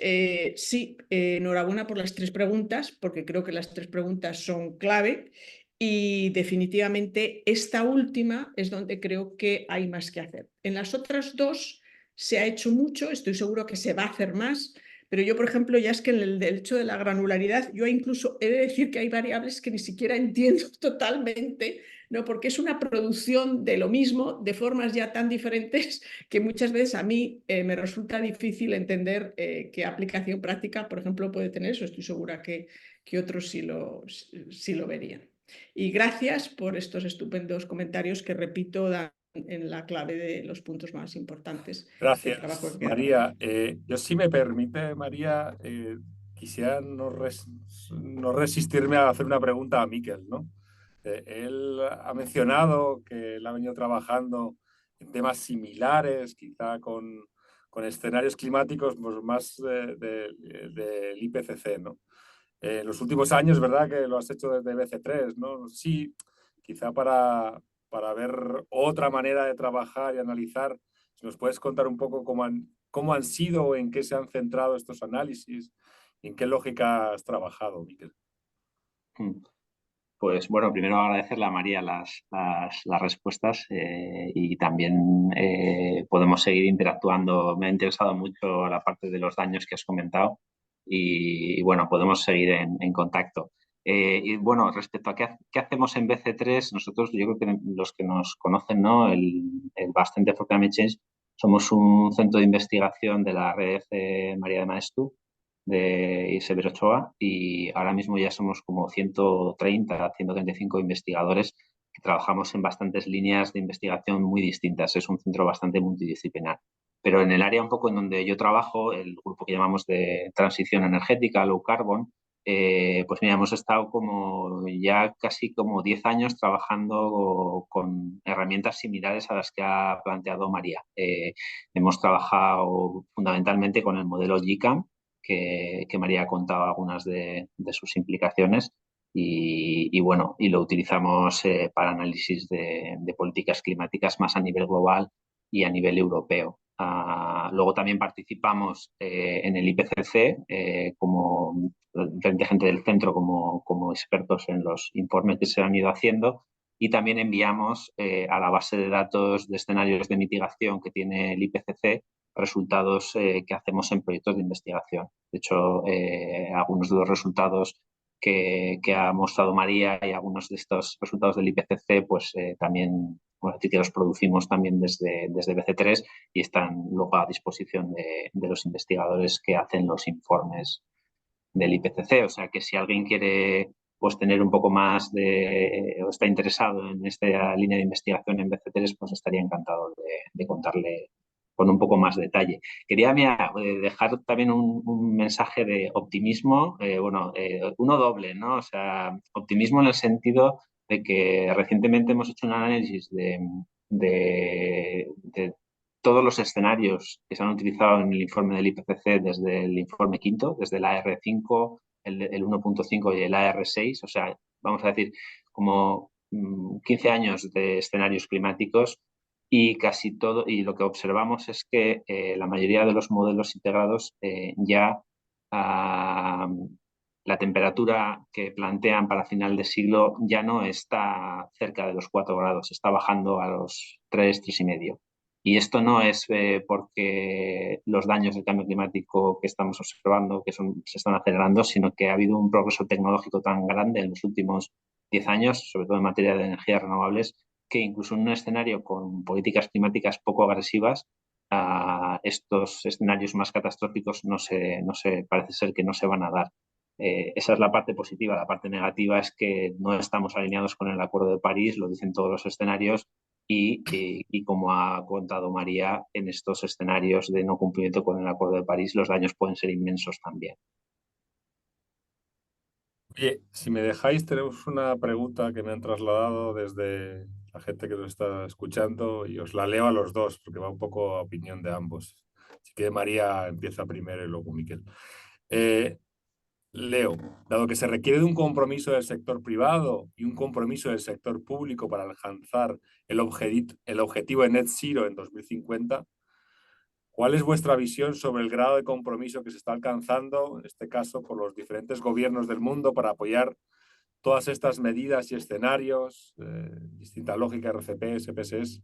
sí, enhorabuena por las 3 preguntas, porque creo que las 3 preguntas son clave y definitivamente esta última es donde creo que hay más que hacer. En las otras 2 se ha hecho mucho, estoy seguro que se va a hacer más, pero yo, por ejemplo, ya es que en el hecho de la granularidad, yo incluso he de decir que hay variables que ni siquiera entiendo totalmente, ¿no? Porque es una producción de lo mismo, de formas ya tan diferentes, que muchas veces a mí me resulta difícil entender qué aplicación práctica, por ejemplo, puede tener eso. Estoy segura que otros sí lo verían. Y gracias por estos estupendos comentarios que, repito, dan en la clave de los puntos más importantes del trabajo Gracias, que queda por hacer. María. Yo, si me permite, María, quisiera no resistirme a hacer una pregunta a Miquel, ¿no? Él ha mencionado que él ha venido trabajando en temas similares, quizá con escenarios climáticos pues, más del IPCC, ¿no? En los últimos años, ¿verdad? Que lo has hecho desde BC3, ¿no? Sí, quizá para ver otra manera de trabajar y analizar, si nos puedes contar un poco cómo han sido o en qué se han centrado estos análisis, y en qué lógica has trabajado, Miquel. Pues bueno, primero agradecerle a María las respuestas y también podemos seguir interactuando. Me ha interesado mucho la parte de los daños que has comentado y bueno, podemos seguir en contacto. Y bueno, respecto a qué hacemos en BC3, nosotros, yo creo que los que nos conocen, ¿no? el Basque Center for Climate Change, somos un centro de investigación de la red María de Maeztu de Isabel Ochoa y ahora mismo ya somos como 130, 135 investigadores que trabajamos en bastantes líneas de investigación muy distintas. Es un centro bastante multidisciplinar. Pero en el área un poco en donde yo trabajo, el grupo que llamamos de transición energética, low carbon, pues mira, hemos estado como ya casi como 10 años trabajando con herramientas similares a las que ha planteado María. Hemos trabajado fundamentalmente con el modelo GCAM, que María ha contado algunas de sus implicaciones y bueno, y lo utilizamos para análisis de políticas climáticas más a nivel global y a nivel europeo. Luego también participamos en el IPCC como diferente gente del centro como expertos en los informes que se han ido haciendo y también enviamos a la base de datos de escenarios de mitigación que tiene el IPCC resultados que hacemos en proyectos de investigación. De hecho, algunos de los resultados que ha mostrado María y algunos de estos resultados del IPCC, pues también, bueno, que los producimos también desde BC3 y están luego a disposición de los investigadores que hacen los informes del IPCC. O sea que si alguien quiere pues tener un poco más o está interesado en esta línea de investigación en BC3, pues estaría encantado de contarle con un poco más detalle. Quería dejar también un mensaje de optimismo, uno doble, ¿no? O sea, optimismo en el sentido de que recientemente hemos hecho un análisis de todos los escenarios que se han utilizado en el informe del IPCC desde el informe quinto, desde el AR5, el 1.5 y el AR6, o sea, vamos a decir, como 15 años de escenarios climáticos y casi todo, y lo que observamos es que la mayoría de los modelos integrados ya la temperatura que plantean para final de siglo ya no está cerca de los 4 grados, está bajando a los 3, 3,5. Y esto no es porque los daños del cambio climático que estamos observando se están acelerando, sino que ha habido un progreso tecnológico tan grande en los últimos 10 años, sobre todo en materia de energías renovables, que incluso en un escenario con políticas climáticas poco agresivas, estos escenarios más catastróficos parece ser que no se van a dar. Esa es la parte positiva. La parte negativa es que no estamos alineados con el Acuerdo de París, lo dicen todos los escenarios, y como ha contado María, en estos escenarios de no cumplimiento con el Acuerdo de París los daños pueden ser inmensos también. Oye, si me dejáis, tenemos una pregunta que me han trasladado desde la gente que nos está escuchando y os la leo a los dos porque va un poco a opinión de ambos. Así que María empieza primero y luego Miquel. Eh, Leo, dado que se requiere de un compromiso del sector privado y un compromiso del sector público para alcanzar el objetivo de Net Zero en 2050, ¿cuál es vuestra visión sobre el grado de compromiso que se está alcanzando, en este caso, por los diferentes gobiernos del mundo para apoyar todas estas medidas y escenarios, distinta lógica, RCP, SPSS,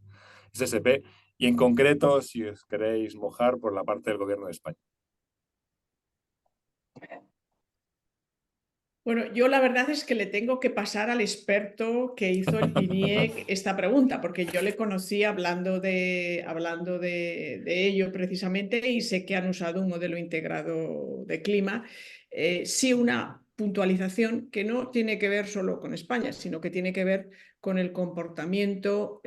SSP, y en concreto, si os queréis mojar, por la parte del Gobierno de España? Bueno, yo la verdad es que le tengo que pasar al experto que hizo el PNIEC esta pregunta, porque yo le conocí hablando de ello precisamente y sé que han usado un modelo integrado de clima. Sí, una puntualización que no tiene que ver solo con España, sino que tiene que ver con el comportamiento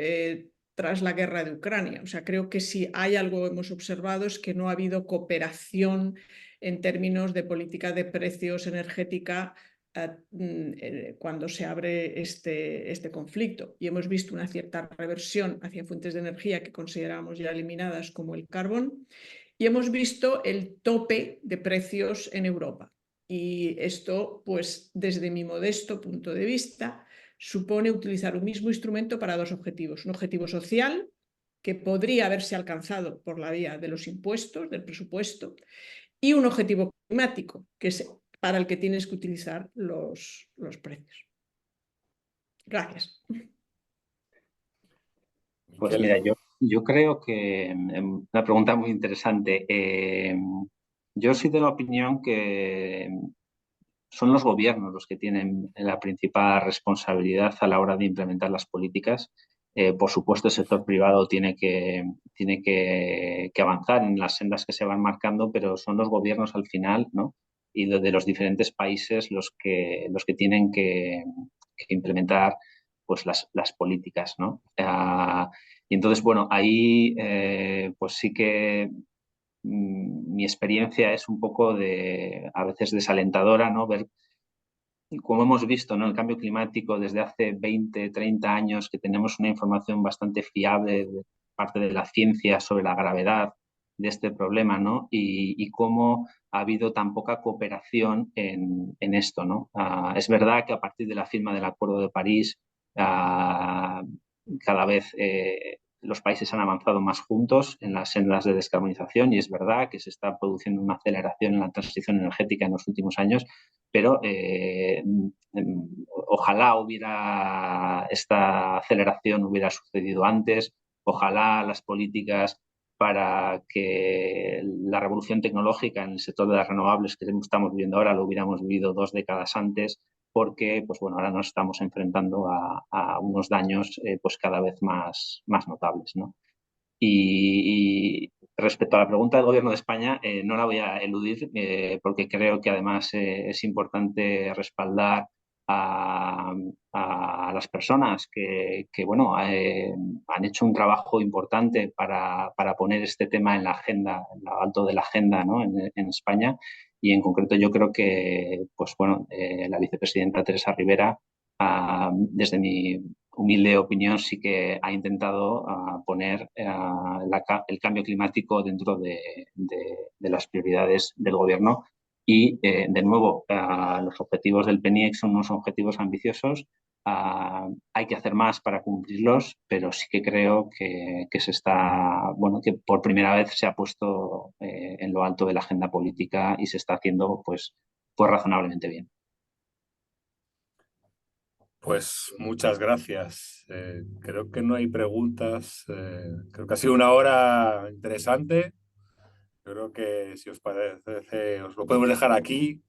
tras la guerra de Ucrania. O sea, creo que si hay algo que hemos observado es que no ha habido cooperación en términos de política de precios energética cuando se abre este conflicto. Y hemos visto una cierta reversión hacia fuentes de energía que consideramos ya eliminadas como el carbón, y hemos visto el tope de precios en Europa. Y esto, pues desde mi modesto punto de vista, supone utilizar un mismo instrumento para dos objetivos. Un objetivo social, que podría haberse alcanzado por la vía de los impuestos, del presupuesto, y un objetivo climático, que es para el que tienes que utilizar los precios. Gracias. Pues Miquel. mira, yo creo que una pregunta muy interesante. Yo soy de la opinión que son los gobiernos los que tienen la principal responsabilidad a la hora de implementar las políticas. Por supuesto, el sector privado tiene que avanzar en las sendas que se van marcando, pero son los gobiernos al final, ¿no? Y de los diferentes países los que tienen que implementar pues las políticas, ¿no? Y entonces, bueno, ahí pues sí que mi experiencia es un poco a veces desalentadora, ¿no? Ver, como hemos visto, ¿no? El cambio climático desde hace 20, 30 años, que tenemos una información bastante fiable de parte de la ciencia sobre la gravedad de este problema, ¿no? Y cómo ha habido tan poca cooperación en esto, ¿no? Es verdad que a partir de la firma del Acuerdo de París, cada vez los países han avanzado más juntos en las sendas de descarbonización, y es verdad que se está produciendo una aceleración en la transición energética en los últimos años, pero ojalá esta aceleración hubiera sucedido antes, ojalá las políticas para que la revolución tecnológica en el sector de las renovables que estamos viviendo ahora lo hubiéramos vivido 2 décadas antes, porque pues bueno, ahora nos estamos enfrentando a unos daños pues cada vez más notables, ¿no? Y respecto a la pregunta del Gobierno de España, no la voy a eludir porque creo que además es importante respaldar a, a las personas que bueno, han hecho un trabajo importante para poner este tema en la agenda, en lo alto de la agenda, ¿no? en España. Y en concreto yo creo que pues bueno, la vicepresidenta Teresa Rivera, desde mi humilde opinión, sí que ha intentado poner el cambio climático dentro de las prioridades del gobierno. Y, de nuevo, los objetivos del PNIEC son unos objetivos ambiciosos. Hay que hacer más para cumplirlos, pero sí que creo que bueno, que por primera vez se ha puesto en lo alto de la agenda política y se está haciendo pues razonablemente bien. Pues muchas gracias. Creo que no hay preguntas. Creo que ha sido una hora interesante. Creo que si os parece, os lo podemos dejar aquí.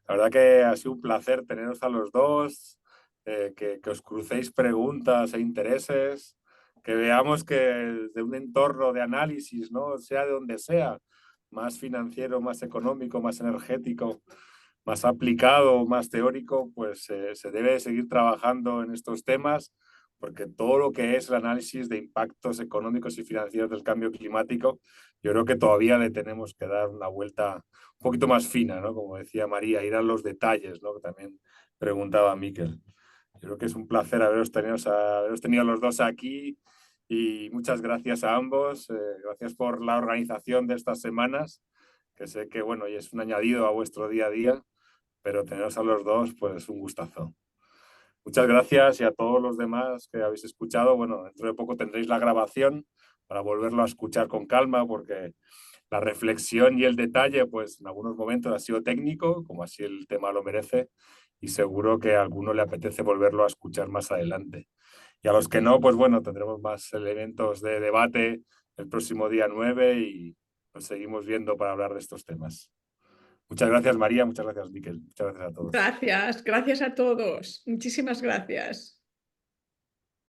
La verdad que ha sido un placer teneros a los dos, que os crucéis preguntas e intereses. que veamos que de un entorno de análisis, ¿no? Sea de donde sea, más financiero, más económico, más energético, más aplicado, más teórico, pues se debe seguir trabajando en estos temas, porque todo lo que es el análisis de impactos económicos y financieros del cambio climático, yo creo que todavía le tenemos que dar una vuelta un poquito más fina, ¿no? Como decía María, ir a los detalles, ¿no? Que también preguntaba Miquel. Yo creo que es un placer haberos tenido los dos aquí y muchas gracias a ambos. Gracias por la organización de estas semanas, que sé que, bueno, y es un añadido a vuestro día a día, pero teneros a los dos, pues un gustazo. Muchas gracias y a todos los demás que habéis escuchado. Bueno, dentro de poco tendréis la grabación para volverlo a escuchar con calma, porque la reflexión y el detalle, pues en algunos momentos ha sido técnico, como así el tema lo merece, y seguro que a alguno le apetece volverlo a escuchar más adelante. Y a los que no, pues bueno, tendremos más elementos de debate el próximo día 9 y nos seguimos viendo para hablar de estos temas. Muchas gracias, María. Muchas gracias, Miquel. Muchas gracias a todos. Gracias, gracias a todos. Muchísimas gracias.